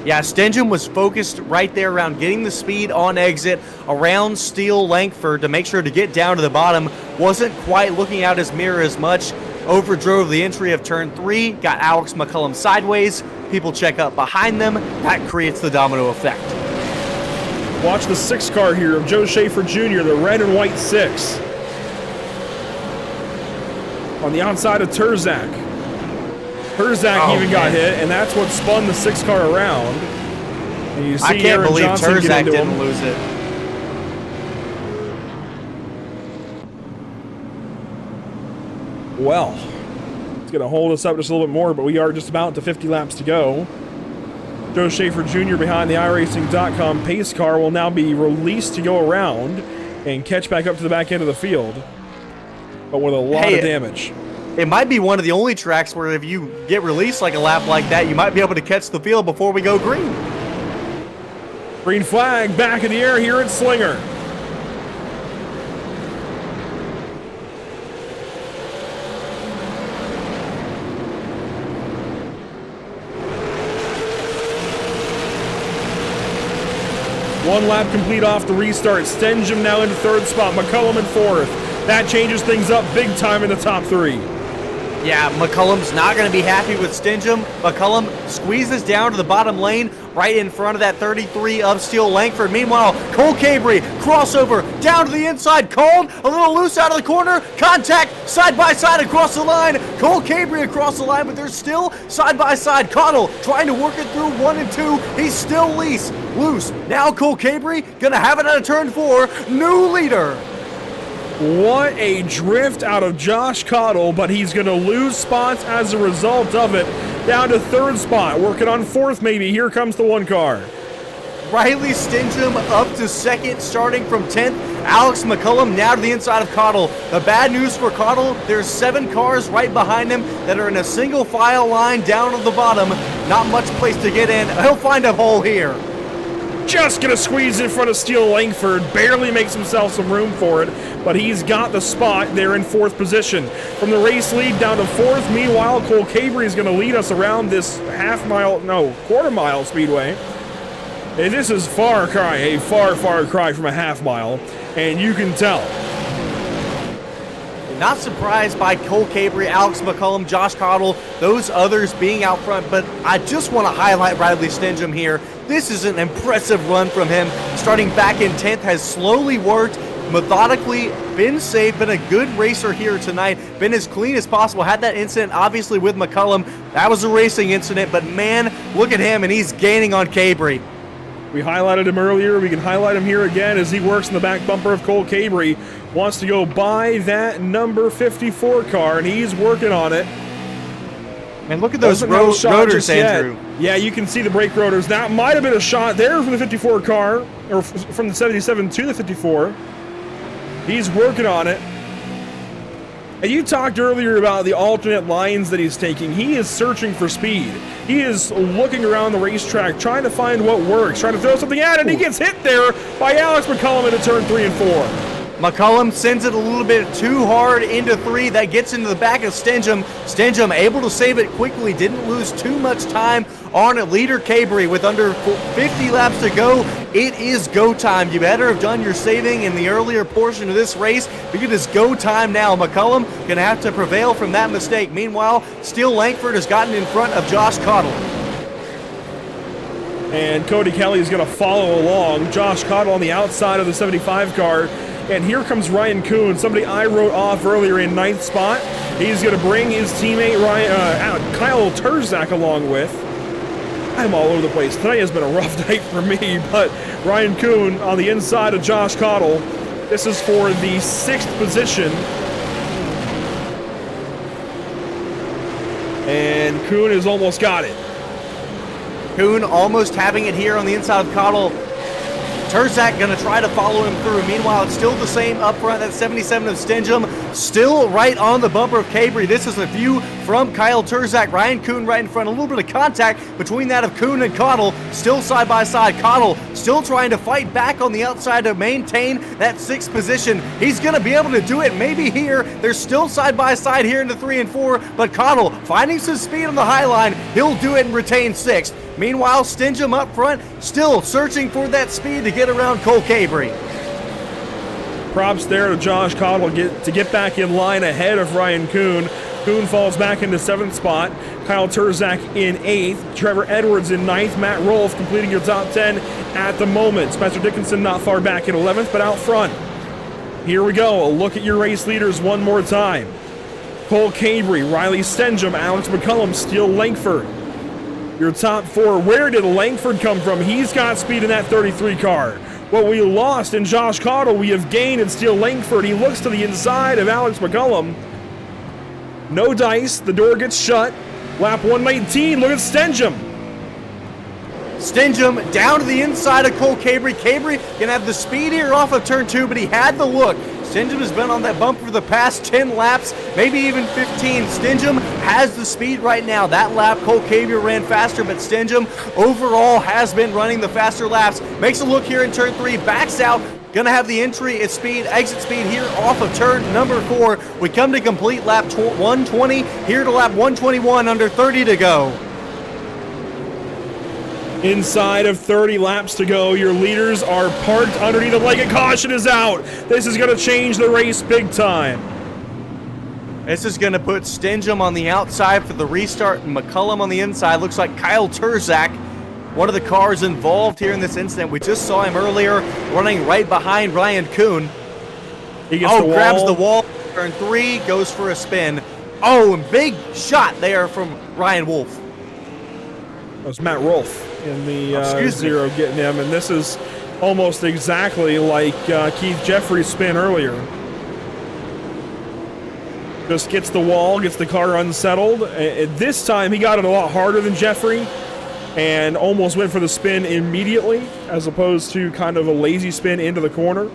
Yeah, Stingem was focused right there around getting the speed on exit around Steele Langford to make sure to get down to the bottom. Wasn't quite looking out his mirror as much. Overdrove the entry of turn 3, got Alex McCullum sideways. People check up behind them. That creates the domino effect. Watch the 6 car here of Joe Schaefer Jr., the red and white 6. On the outside of Terzak. Terzak even got hit, and that's what spun the 6 car around. And you see I can't believe Johnson Terzak didn't lose it. Well, it's going to hold us up just a little bit more, but we are just about to 50 laps to go. Joe Schaefer Jr. behind the iRacing.com pace car will now be released to go around and catch back up to the back end of the field, but with a lot of damage. It might be one of the only tracks where if you get released like a lap like that, you might be able to catch the field before we go green. Green flag back in the air here at Slinger. One lap complete off the restart. Stingem now in 3rd spot. McCullum in 4th. That changes things up big time in the top 3. Yeah, McCullum's not going to be happy with Stingem. McCullum squeezes down to the bottom lane right in front of that 33 of Steele Langford. Meanwhile, Cole Cabry, crossover, down to the inside, called, a little loose out of the corner, contact, side by side across the line. Cole Cabry across the line, but they're still side by side. Cottle trying to work it through 1 and 2. He's still loose. Now Cole Cabry going to have it out of turn 4. New leader. What a drift out of Josh Cottle, but he's going to lose spots as a result of it. Down to 3rd spot, working on 4th maybe. Here comes the 1 car. Riley Stingem up to 2nd, starting from 10th. Alex McCullum now to the inside of Cottle. The bad news for Cottle, there's 7 cars right behind him that are in a single file line down to the bottom. Not much place to get in. He'll find a hole here. Just gonna squeeze in front of Steele Langford, barely makes himself some room for it, but he's got the spot there in 4th position. From the race lead down to 4th, meanwhile, Cole Cabry is gonna lead us around this quarter mile speedway. And this is a far cry from a half mile, and you can tell. Not surprised by Cole Cabry, Alex McCullum, Josh Cottle, those others being out front, but I just want to highlight Riley Stingem here. This is an impressive run from him. Starting back in 10th, has slowly worked, methodically, been safe, been a good racer here tonight, been as clean as possible. Had that incident, obviously, with McCullum. That was a racing incident, but man, look at him, and he's gaining on Cabry. We highlighted him earlier. We can highlight him here again as he works in the back bumper of Cole Cabry. Wants to go by that number 54 car, and he's working on it. And look at those rotors, Andrew. Yeah, you can see the brake rotors. That might have been a shot there from the 54 car, or from the 77 to the 54. He's working on it. And you talked earlier about the alternate lines that he's taking. He is searching for speed. He is looking around the racetrack, trying to find what works, trying to throw something at it, and he gets hit there by Alex McCullum into turn 3 and 4. McCullum sends it a little bit too hard into 3. That gets into the back of Stingem. Stingem able to save it quickly. Didn't lose too much time on it. Leader Cabry with under 50 laps to go. It is go time. You better have done your saving in the earlier portion of this race because it's go time now. McCullum going to have to prevail from that mistake. Meanwhile, Steele Langford has gotten in front of Josh Cottle. And Cody Kelly is going to follow along. Josh Cottle on the outside of the 75 car. And here comes Ryan Kuhn, somebody I wrote off earlier in 9th spot. He's going to bring his teammate Kyle Turzak along with. I'm all over the place. Tonight has been a rough night for me, but Ryan Kuhn on the inside of Josh Cottle. This is for the 6th position. And Kuhn has almost got it. Kuhn almost having it here on the inside of Cottle. Turzak gonna try to follow him through. Meanwhile, it's still the same up front. That 77 of Stingem still right on the bumper of Cabry. This is a view from Kyle Turzak. Ryan Kuhn right in front. A little bit of contact between that of Kuhn and Cottle. Still side by side. Cottle still trying to fight back on the outside to maintain that 6th position. He's gonna be able to do it maybe here. They're still side by side here in the 3 and 4, but Cottle finding some speed on the high line. He'll do it and retain 6th. Meanwhile, Stingem up front, still searching for that speed to get around Cole Cabry. Props there to Josh Cottle to get back in line ahead of Ryan Kuhn. Kuhn falls back into 7th spot. Kyle Turzak in 8th. Trevor Edwards in 9th. Matt Rolfe completing your top 10 at the moment. Spencer Dickinson not far back in 11th, but out front. Here we go. A look at your race leaders one more time. Cole Cabry, Riley Stingem, Alex McCullum, Steele Langford. Your top 4, where did Langford come from? He's got speed in that 33 car. What we lost in Josh Cottle, we have gained in Steele Langford. He looks to the inside of Alex McCullum. No dice, the door gets shut. Lap 119, look at Stingem. Stingem down to the inside of Cole Cabry. Cabry can have the speed here off of turn 2, but he had the look. Stingem has been on that bump for the past 10 laps, maybe even 15. Stingem has the speed right now. That lap, Cole Cabry ran faster, but Stingem overall has been running the faster laps. Makes a look here in turn 3, backs out. Gonna have the entry at speed, exit speed here off of turn number 4. We come to complete lap 120, here to lap 121, under 30 to go. Inside of 30 laps to go, your leaders are parked underneath the light. Caution is out. This is going to change the race big time. This is going to put Stingem on the outside for the restart and McCullum on the inside. Looks like Kyle Turzak, one of the cars involved here in this incident. We just saw him earlier running right behind Ryan Kuhn. He gets the wall. Grabs the wall. Turn 3, goes for a spin. Oh, and big shot there from Ryan Wolf. That was Matt Rolfe in the 0 getting him, and this is almost exactly like Keith Jeffrey's spin earlier. Just gets the wall, gets the car unsettled. This time he got it a lot harder than Jeffrey and almost went for the spin immediately as opposed to kind of a lazy spin into the corner.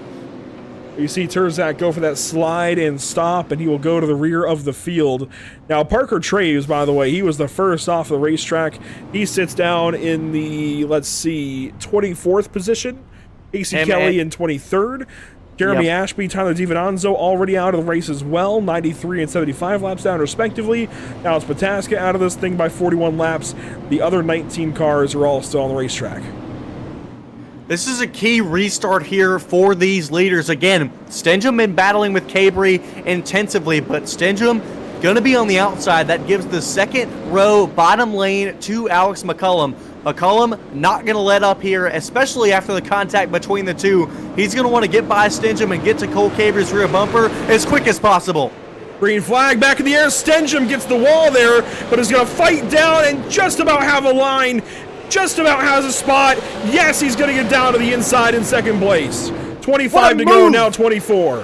You see Turzak go for that slide and stop, and he will go to the rear of the field. Now, Parker Traves, by the way, he was the first off the racetrack. He sits down in the, 24th position. Casey Kelly in 23rd. Jeremy Ashby, Tyler DiVincenzo already out of the race as well. 93 and 75 laps down, respectively. Now it's Pataska out of this thing by 41 laps. The other 19 cars are all still on the racetrack. This is a key restart here for these leaders. Again, Stingem been battling with Cabry intensively, but Stingem going to be on the outside. That gives the second row bottom lane to Alex McCullum. McCullum not going to let up here, especially after the contact between the two. He's going to want to get by Stingem and get to Cole Cabry's rear bumper as quick as possible. Green flag back in the air. Stingem gets the wall there, but is going to fight down and just about have a line. Just about has a spot. Yes, he's going to get down to the inside in second place. 25 to go, now 24.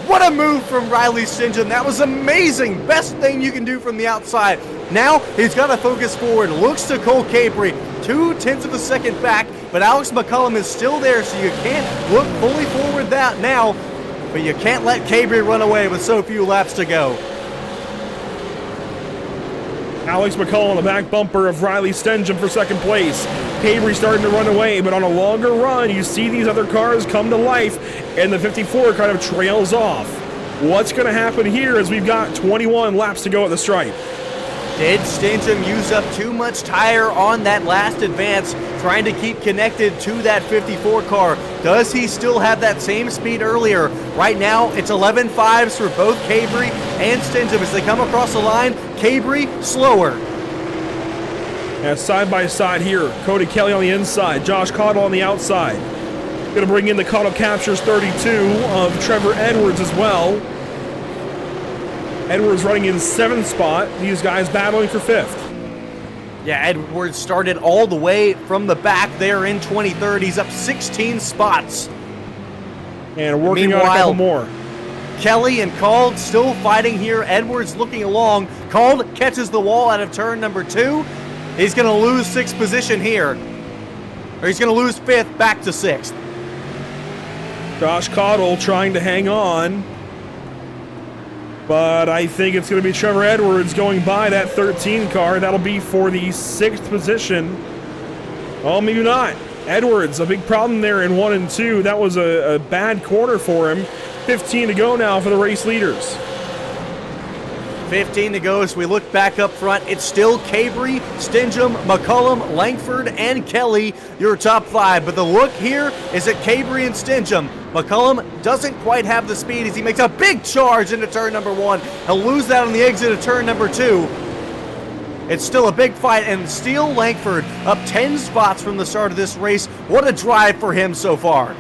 What a move from Riley Stingem. That was amazing. Best thing you can do from the outside. Now he's got to focus forward. Looks to Cole Cabry. 0.2 of a second back, but Alex McCullum is still there, so you can't look fully forward that now, but you can't let Cabry run away with so few laps to go. Alex McCullum on the back bumper of Riley Stingem for second place. Cabry starting to run away, but on a longer run, you see these other cars come to life, and the 54 kind of trails off. What's going to happen here is we've got 21 laps to go at the stripe. Did Stingem use up too much tire on that last advance, trying to keep connected to that 54 car? Does he still have that same speed earlier? Right now, it's 11.5s for both Cabry and Stingem as they come across the line. Cabry slower. Side by side here, Cody Kelly on the inside, Josh Cottle on the outside. Going to bring in the Caught Captures 32 of Trevor Edwards as well. Edwards running in 7th spot. These guys battling for 5th. Yeah, Edwards started all the way from the back there in 23rd. He's up 16 spots. And working on a couple more. Kelly and Cald still fighting here. Edwards looking along. Cald catches the wall out of turn number 2. He's going to lose 6th position here. Or he's going to lose 5th back to 6th. Josh Caudill trying to hang on. But I think it's going to be Trevor Edwards going by that 13 car. That'll be for the 6th position. Oh, maybe not. Edwards, a big problem there in 1 and 2. That was a bad corner for him. 15 to go now for the race leaders. 15 to go as we look back up front. It's still Cabry, Stingham, McCullum, Langford, and Kelly, your top 5. But the look here is at Cabry and Stingham. McCullum doesn't quite have the speed as he makes a big charge into turn number 1. He'll lose that on the exit of turn number 2. It's still a big fight, and Steele Langford up 10 spots from the start of this race. What a drive for him so far.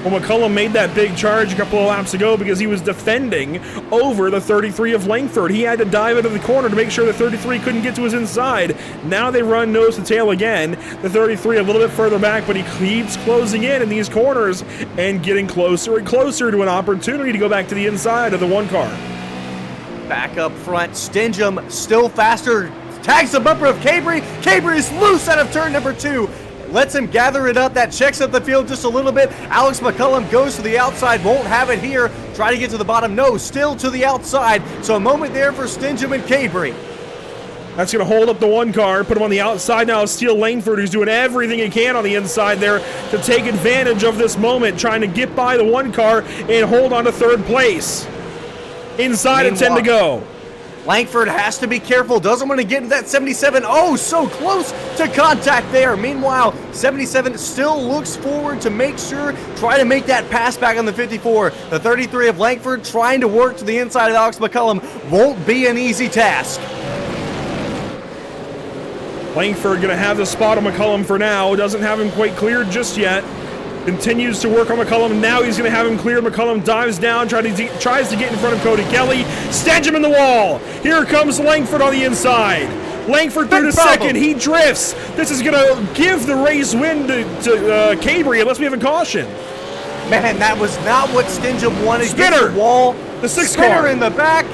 Well, McCullum made that big charge a couple of laps ago because he was defending over the 33 of Langford. He had to dive into the corner to make sure the 33 couldn't get to his inside. Now they run nose to tail again. The 33 a little bit further back, but he keeps closing in these corners and getting closer and closer to an opportunity to go back to the inside of the 1 car. Back up front, Stingham still faster. Tags the bumper of Cabry. Cabry is loose out of turn number 2. Lets him gather it up. That checks up the field just a little bit. Alex McCullum goes to the outside. Won't have it here. Try to get to the bottom. No, still to the outside. So a moment there for Stingham and Cabry. That's going to hold up the 1 car, put him on the outside now. Steele Langford, who's doing everything he can on the inside there to take advantage of this moment, trying to get by the 1 car and hold on to 3rd place. Inside at 10 to go. Langford has to be careful, doesn't want to get into that 77. Oh, so close to contact there. Meanwhile, 77 still looks forward to make sure, try to make that pass back on the 54. The 33 of Langford trying to work to the inside of Alex McCullum. Won't be an easy task. Langford going to have the spot on McCullum for now. Doesn't have him quite cleared just yet. Continues to work on McCullum. Now he's going to have him cleared. McCullum dives down, tries to get in front of Cody Kelly. Stench him in the wall. Here comes Langford on the inside. Langford through to 2nd. He drifts. This is going to give the race win to Cabry unless we have a caution. Man, that was not what Stingham wanted. Spinner. The wall. The 6 Spinner car. in the back.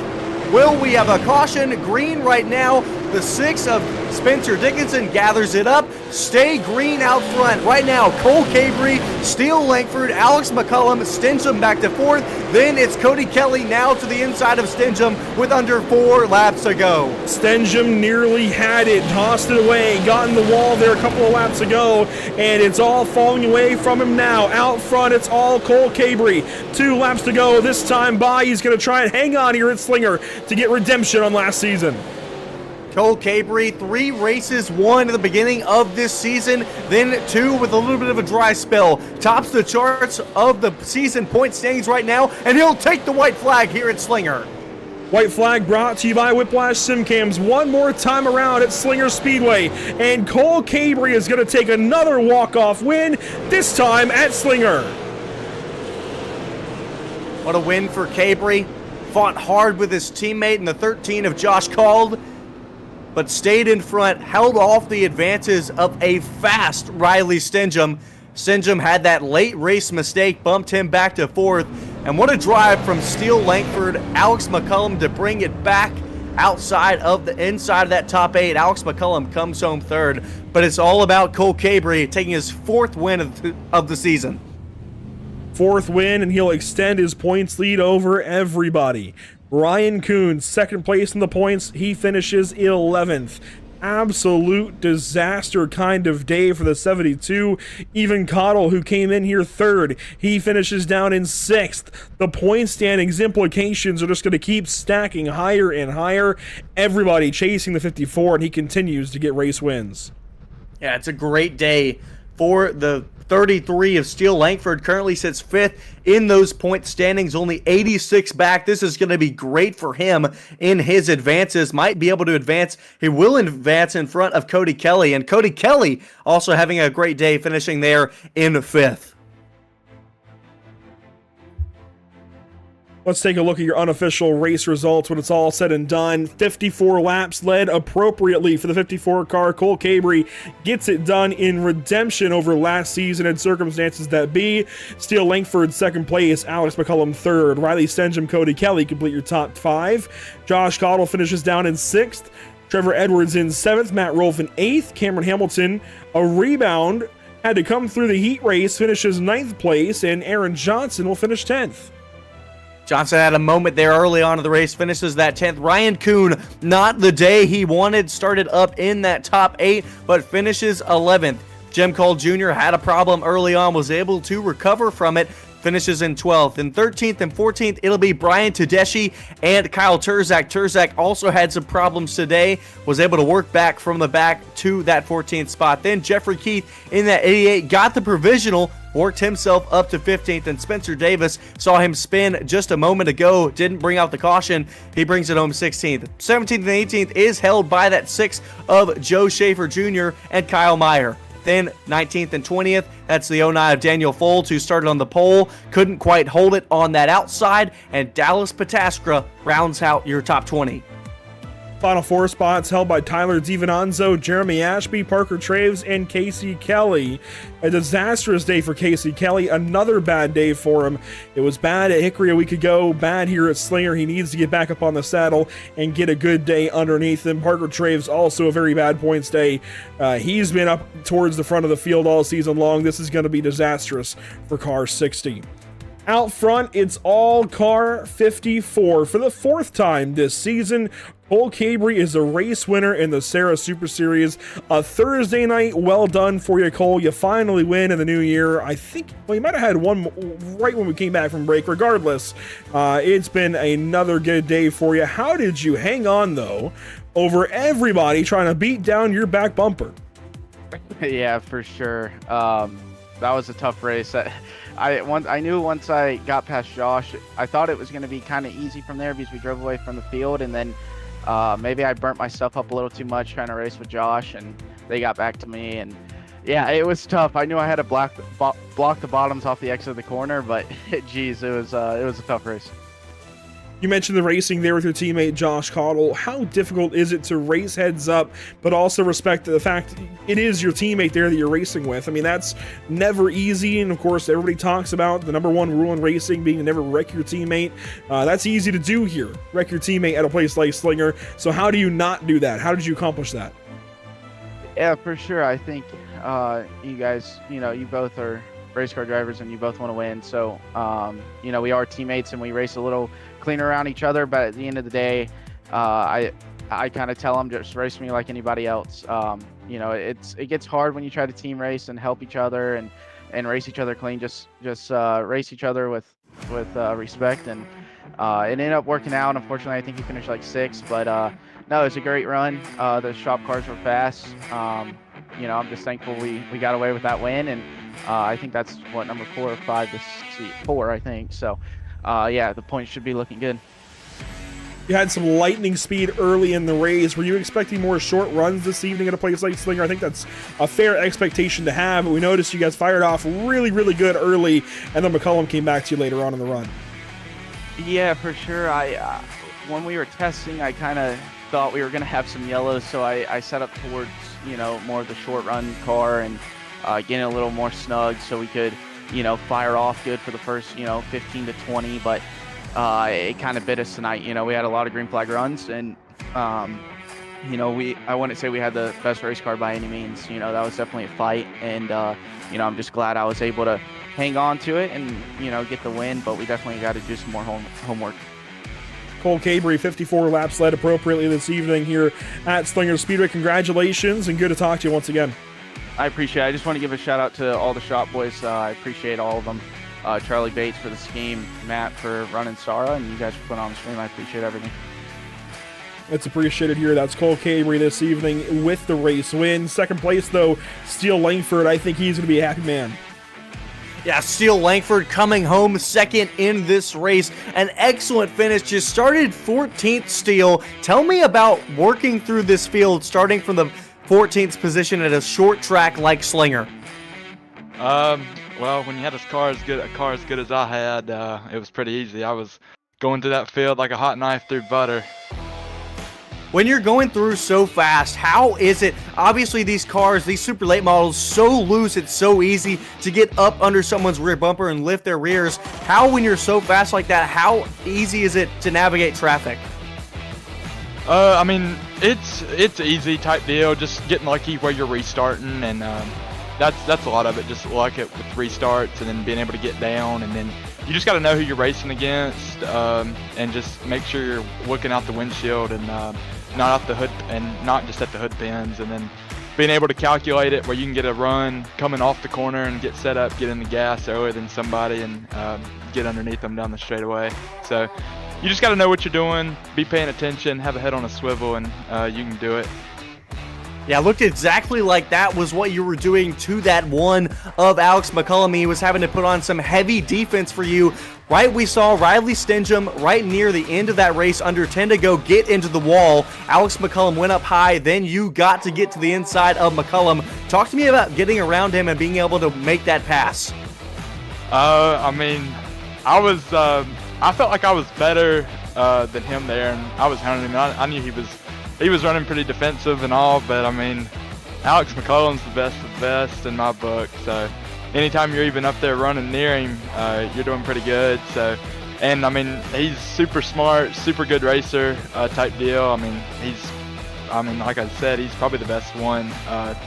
Will we have a caution? Green right now. The 6 of Spencer Dickinson gathers it up. Stay green out front. Right now, Cole Cabry, Steele Langford, Alex McCullum, Stingham back to 4th. Then it's Cody Kelly now to the inside of Stingham with under 4 laps to go. Stingham nearly had it, tossed it away, got in the wall there a couple of laps ago, and it's all falling away from him now. Out front, it's all Cole Cabry. 2 laps to go. This time by, he's going to try and hang on here at Slinger to get redemption on last season. Cole Cabry, 3 races won at the beginning of this season, then 2 with a little bit of a dry spell. Tops the charts of the season point standings right now, and he'll take the white flag here at Slinger. White flag brought to you by Whiplash Simcams one more time around at Slinger Speedway. And Cole Cabry is going to take another walk-off win, this time at Slinger. What a win for Cabry. Fought hard with his teammate in the 13 of Josh Cald, but stayed in front, held off the advances of a fast Riley Stingham. Stingham had that late race mistake, bumped him back to 4th. And what a drive from Steele Langford, Alex McCullum to bring it back outside of the inside of that top 8. Alex McCullum comes home 3rd, but it's all about Cole Cabry taking his 4th win of the season. 4th win, and he'll extend his points lead over everybody. Ryan Coons, 2nd place in the points. He finishes 11th. Absolute disaster kind of day for the 72. Even Caudill, who came in here 3rd, he finishes down in 6th. The point standings implications are just going to keep stacking higher and higher. Everybody chasing the 54, and he continues to get race wins. Yeah, it's a great day for the 33 of Steele Langford. Currently sits 5th in those point standings, only 86 back. This is going to be great for him in his advances. Might be able to advance. He will advance in front of Cody Kelly, and Cody Kelly also having a great day, finishing there in 5th. Let's take a look at your unofficial race results when it's all said and done. 54 laps led appropriately for the 54 car. Cole Cabry gets it done in redemption over last season and circumstances that be. Steele Langford second place, Alex McCullum third, Riley Stenjum, Cody Kelly complete your top 5. Josh Cottle finishes down in 6th. Trevor Edwards in 7th, Matt Rolfe in 8th. Cameron Hamilton, a rebound, had to come through the heat race, finishes 9th place, and Aaron Johnson will finish 10th. Johnson had a moment there early on in the race, finishes that 10th. Ryan Kuhn, not the day he wanted, started up in that top 8, but finishes 11th. Jim Cole Jr. had a problem early on, was able to recover from it, finishes in 12th. In 13th and 14th, it'll be Brian Tedeschi and Kyle Turzak. Turzak also had some problems today, was able to work back from the back to that 14th spot. Then Jeffrey Keith in that 88 got the provisional, worked himself up to 15th, and Spencer Davis saw him spin just a moment ago, didn't bring out the caution. He brings it home 16th. 17th and 18th is held by that 6 of Joe Schaefer Jr. and Kyle Meyer. Then 19th and 20th, that's the 09 of Daniel Folds, who started on the pole, couldn't quite hold it on that outside, and Dallas Pataskra rounds out your top 20. Final 4 spots held by Tyler DiVinanzo, Jeremy Ashby, Parker Traves, and Casey Kelly. A disastrous day for Casey Kelly. Another bad day for him. It was bad at Hickory a week ago, bad here at Slinger. He needs to get back up on the saddle and get a good day underneath him. Parker Traves also a very bad points day. He's been up towards the front of the field all season long. This is going to be disastrous for car 60. Out front, it's all car 54. For the 4th time this season, Cole Cabry is a race winner in the SARA Super Series. A Thursday night, well done for you, Cole. You finally win in the new year. I think, well, you might have had one right when we came back from break. Regardless, it's been another good day for you. How did you hang on, though, over everybody trying to beat down your back bumper? Yeah, for sure. That was a tough race. I knew once I got past Josh, I thought it was going to be kind of easy from there because we drove away from the field, and then maybe I burnt myself up a little too much trying to race with Josh, and they got back to me, and yeah, it was tough. I knew I had to block the bottoms off the exit of the corner, but geez, it was a tough race. You mentioned the racing there with your teammate Josh Cottle. How difficult is it to race heads up, but also respect the fact it is your teammate there that you're racing with? I mean, that's never easy, and of course, everybody talks about the number 1 rule in racing being to never wreck your teammate. That's easy to do here, wreck your teammate at a place like Slinger. So how do you not do that? How did you accomplish that? Yeah, for sure. I think you guys, you both are race car drivers and you both want to win. So, we are teammates and we race a little cleaner around each other, but at the end of the day, I kind of tell them just race me like anybody else. It gets hard when you try to team race and help each other and race each other clean. Just race each other with respect, and it ended up working out. Unfortunately, I think he finished like 6th, but no, it was a great run. The shop cars were fast. I'm just thankful we got away with that win, and I think that's what, number 4 or 5 this 4, I think. So yeah, the points should be looking good. You had some lightning speed early in the race. Were you expecting more short runs this evening at a place like Slinger? I think that's a fair expectation to have, but we noticed you guys fired off really, really good early, and then McCullum came back to you later on in the run. Yeah, for sure. When we were testing, I kind of thought we were going to have some yellows, so I set up towards, more of the short run car and getting a little more snug so we could, fire off good for the first, 15 to 20, but it kind of bit us tonight. We had a lot of green flag runs, and I wouldn't say we had the best race car by any means. That was definitely a fight, and I'm just glad I was able to hang on to it and get the win, but we definitely got to do some more homework. Cole Cabry, 54 laps led appropriately this evening here at Slinger Speedway. Congratulations, and good to talk to you once again. I appreciate it. I just want to give a shout out to all the shop boys. I appreciate all of them. Charlie Bates for the scheme, Matt for running SARA, and you guys for putting on the stream. I appreciate everything. It's appreciated here. That's Cole Cabry this evening with the race win. Second place, though, Steele Langford. I think he's going to be a happy man. Yeah, Steele Langford coming home second in this race. An excellent finish. Just started 14th, Steele. Tell me about working through this field, starting from the 14th position at a short track like Slinger. Well, when you had a car as good as I had, it was pretty easy. I was going through that field like a hot knife through butter. When you're going through so fast, how is it? Obviously, these cars, these super late models, so loose, it's so easy to get up under someone's rear bumper and lift their rears. How, when you're so fast like that, how easy is it to navigate traffic? I mean, it's easy type deal. Just getting lucky where you're restarting, and that's a lot of it. Just luck it with restarts, and then being able to get down, and then you just got to know who you're racing against, and just make sure you're looking out the windshield and not out the hood, and not just at the hood pins, and then being able to calculate it where you can get a run coming off the corner and get set up, get in the gas earlier than somebody, and get underneath them down the straightaway. So you just got to know what you're doing, be paying attention, have a head on a swivel, and you can do it. Yeah, looked exactly like that was what you were doing to that one of Alex McCullum. He was having to put on some heavy defense for you. Right, we saw Riley Stingham right near the end of that race, under 10 to go, get into the wall. Alex McCullum went up high, then you got to get to the inside of McCullum. Talk to me about getting around him and being able to make that pass. I mean, I felt like I was better than him there, and I was hounding him. I knew he was running pretty defensive and all, but I mean, Alex McCullum's the best of the best in my book. So anytime you're even up there running near him, you're doing pretty good. So, and I mean, he's super smart, super good racer type deal. I mean, like I said, he's probably the best one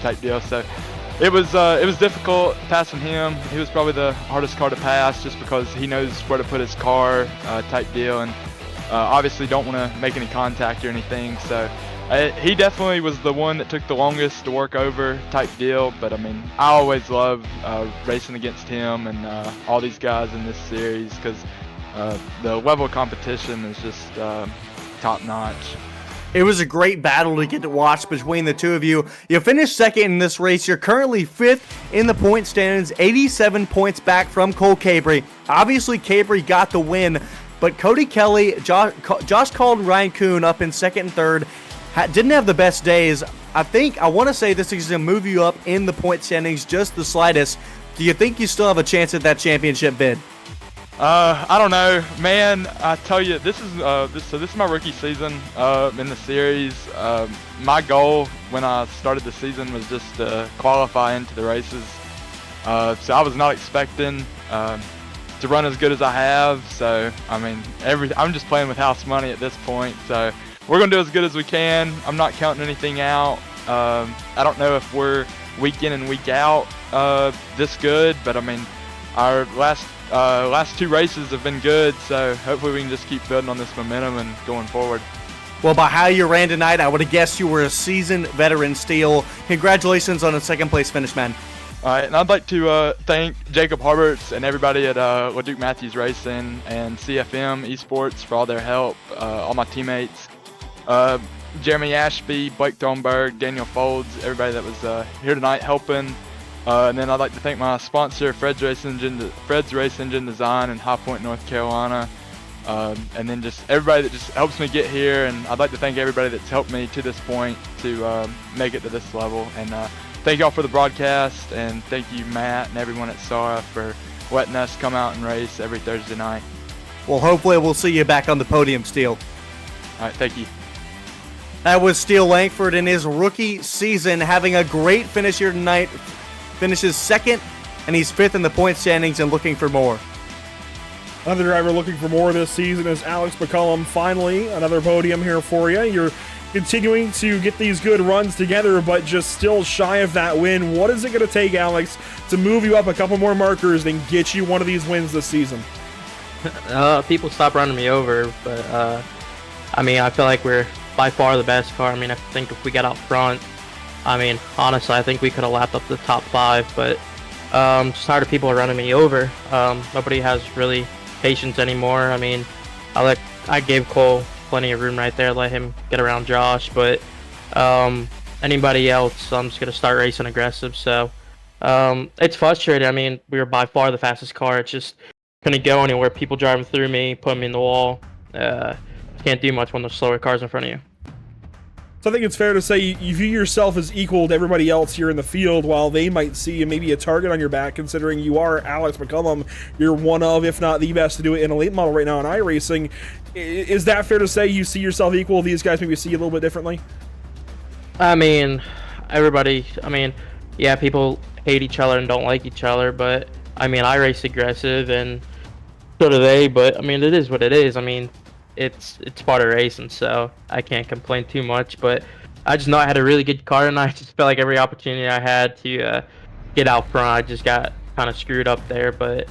type deal. So it was difficult passing him. He was probably the hardest car to pass just because he knows where to put his car type deal, and obviously don't want to make any contact or anything. So he definitely was the one that took the longest to work over type deal. But I mean, I always love racing against him and all these guys in this series, because the level of competition is just top notch. It was a great battle to get to watch between the two of you. You finished second in this race. You're currently fifth in the point standings, 87 points back from Cole Cabry. Obviously, Cabry got the win, but Cody Kelly, Josh Cald, and Ryan Kuhn up in second and third didn't have the best days. I want to say this is going to move you up in the point standings just the slightest. Do you think you still have a chance at that championship bid? I don't know, man. I tell you, this is my rookie season in the series. My goal when I started the season was just to qualify into the races. So I was not expecting to run as good as I have. So I mean, I'm just playing with house money at this point. So we're gonna do as good as we can. I'm not counting anything out. I don't know if we're week in and week out this good, but I mean, our last two races have been good, so hopefully we can just keep building on this momentum and going forward. Well, by how you ran tonight, I would have guessed you were a seasoned veteran Steel. Congratulations on a second place finish, man. All right, and I'd like to thank Jacob Harberts and everybody at LeDuc Matthews Racing and CFM Esports for all their help, all my teammates, Jeremy Ashby, Blake Thornburg, Daniel Folds, everybody that was here tonight helping. And then I'd like to thank my sponsor, Fred's Race Engine Design in High Point, North Carolina. And then just everybody that just helps me get here. And I'd like to thank everybody that's helped me to this point to make it to this level. And thank y'all for the broadcast. And thank you, Matt, and everyone at SARA for letting us come out and race every Thursday night. Well, hopefully we'll see you back on the podium, Steel. All right, thank you. That was Steel Langford in his rookie season, having a great finish here tonight. Finishes second, and he's fifth in the point standings and looking for more. Another driver looking for more this season is Alex McCullum. Finally, another podium here for you. You're continuing to get these good runs together, but just still shy of that win. What is it going to take, Alex, to move you up a couple more markers and get you one of these wins this season? People stop running me over, but I mean, I feel like we're by far the best car. I mean, I think if we got out front, I mean, honestly, I think we could have lapped up the top 5, but just tired of people running me over. Nobody has really patience anymore. I mean, I gave Cole plenty of room right there, let him get around Josh, but anybody else, I'm just going to start racing aggressive. So it's frustrating. I mean, we were by far the fastest car. It's just couldn't go anywhere. People driving through me, putting me in the wall. Can't do much when there's slower cars in front of you. So I think it's fair to say you view yourself as equal to everybody else here in the field, while they might see maybe a target on your back, considering you are Alex McCullum. You're one of, if not the best to do it in a late model right now in iRacing. Is that fair to say you see yourself equal? These guys maybe see you a little bit differently? I mean, everybody, yeah, people hate each other and don't like each other, but I mean, I race aggressive and so do they, but I mean, it is what it is. I mean, it's part of racing, so I can't complain too much, but I just know I had a really good car and I just felt like every opportunity I had to get out front, I just got kind of screwed up there, but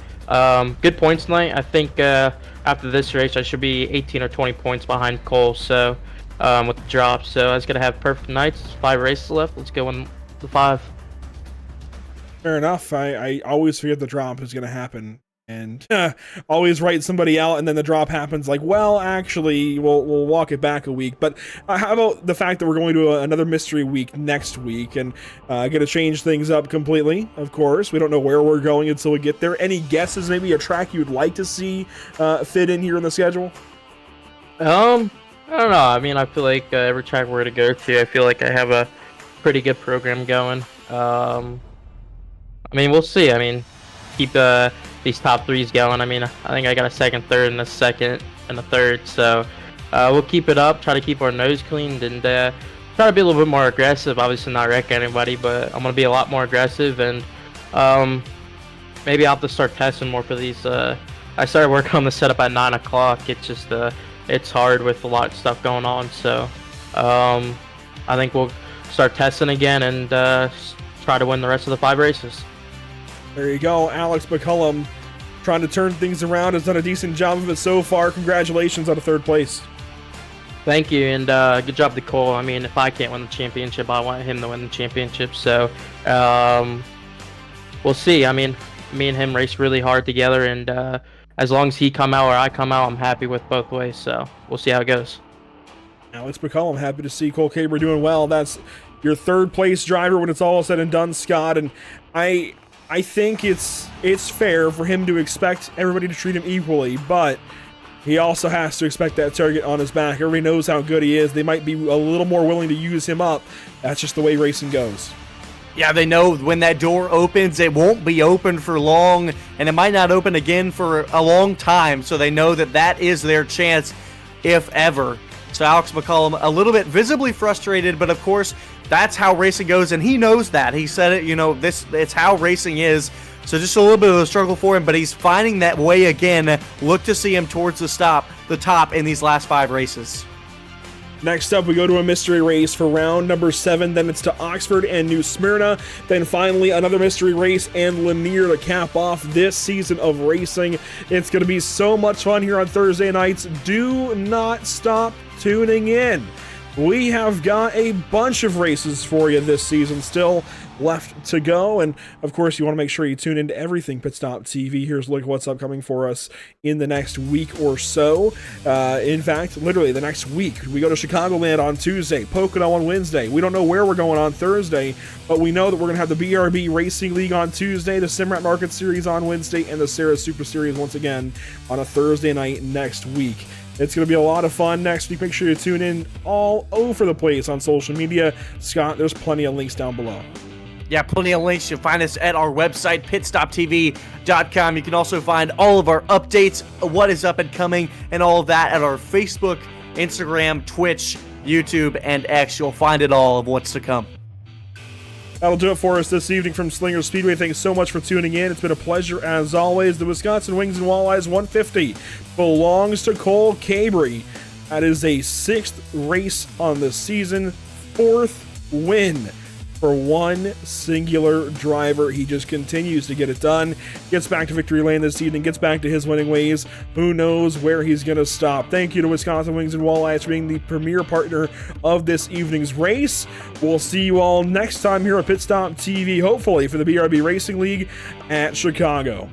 good points tonight. I think after this race, I should be 18 or 20 points behind Cole, so with the drop, so I was gonna have perfect nights. 5 races left. Let's go in the 5. Fair enough. I always forget the drop is going to happen, and always write somebody out, and then the drop happens. Like, well, actually, we'll walk it back a week. But how about the fact that we're going to another mystery week next week, and going to change things up completely? Of course, we don't know where we're going until we get there. Any guesses? Maybe a track you'd like to see fit in here in the schedule? I don't know. I mean, I feel like every track we're to go to, I feel like I have a pretty good program going. I mean, we'll see. I mean, keep these top 3s going. I mean, I think I got a second, third, and a second, and a third. So we'll keep it up. Try to keep our nose cleaned and try to be a little bit more aggressive. Obviously, not wreck anybody, but I'm gonna be a lot more aggressive. And maybe I'll have to start testing more for these. I started working on the setup at 9 o'clock. It's just it's hard with a lot of stuff going on. So I think we'll start testing again and try to win the rest of the 5 races. There you go. Alex McCullum trying to turn things around, has done a decent job of it so far. Congratulations on a 3rd place. Thank you, and good job to Cole. I mean, if I can't win the championship, I want him to win the championship. So we'll see. I mean, me and him race really hard together, and as long as he come out or I come out, I'm happy with both ways. So we'll see how it goes. Alex McCullum, happy to see Cole Caber doing well. That's your 3rd place driver when it's all said and done, Scott. And I think it's fair for him to expect everybody to treat him equally, but he also has to expect that target on his back. Everybody knows how good he is. They might be a little more willing to use him up. That's just the way racing goes. Yeah, they know when that door opens, it won't be open for long, and it might not open again for a long time, so they know that that is their chance, if ever. So Alex McCullum, a little bit visibly frustrated, but of course, that's how racing goes, and he knows that. He said it, it's how racing is. So just a little bit of a struggle for him, but he's finding that way again. Look to see him towards the top in these last 5 races. Next up, we go to a mystery race for round number 7. Then it's to Oxford and New Smyrna. Then finally, another mystery race and Lanier to cap off this season of racing. It's going to be so much fun here on Thursday nights. Do not stop tuning in. We have got a bunch of races for you this season still left to go, and of course you want to make sure you tune into everything Pit Stop TV. Here's a look at what's upcoming for us in the next week or so. In fact, literally the next week. We go to Chicagoland on Tuesday, Pocono on Wednesday. We don't know where we're going on Thursday, but we know that we're going to have the BRB Racing League on Tuesday, the Simrat Market Series on Wednesday, and the SARA Super Series once again on a Thursday night next week. It's going to be a lot of fun next week. Make sure you tune in all over the place on social media. Scott, there's plenty of links down below. Yeah, plenty of links. You'll find us at our website, pitstoptv.com. You can also find all of our updates, what is up and coming, and all of that at our Facebook, Instagram, Twitch, YouTube, and X. You'll find it all of what's to come. That'll do it for us this evening from Slinger Speedway. Thanks so much for tuning in. It's been a pleasure as always. The Wisconsin Wings and Walleyes 150 belongs to Cole Caber. That is a 6th race on the season, 4th win for one singular driver. He just continues to get it done. Gets back to victory lane this evening, gets back to his winning ways. Who knows where he's going to stop. Thank you to Wisconsin Wings and Walleyes for being the premier partner of this evening's race. We'll see you all next time here at Pit Stop TV, hopefully for the BRB Racing League at Chicago.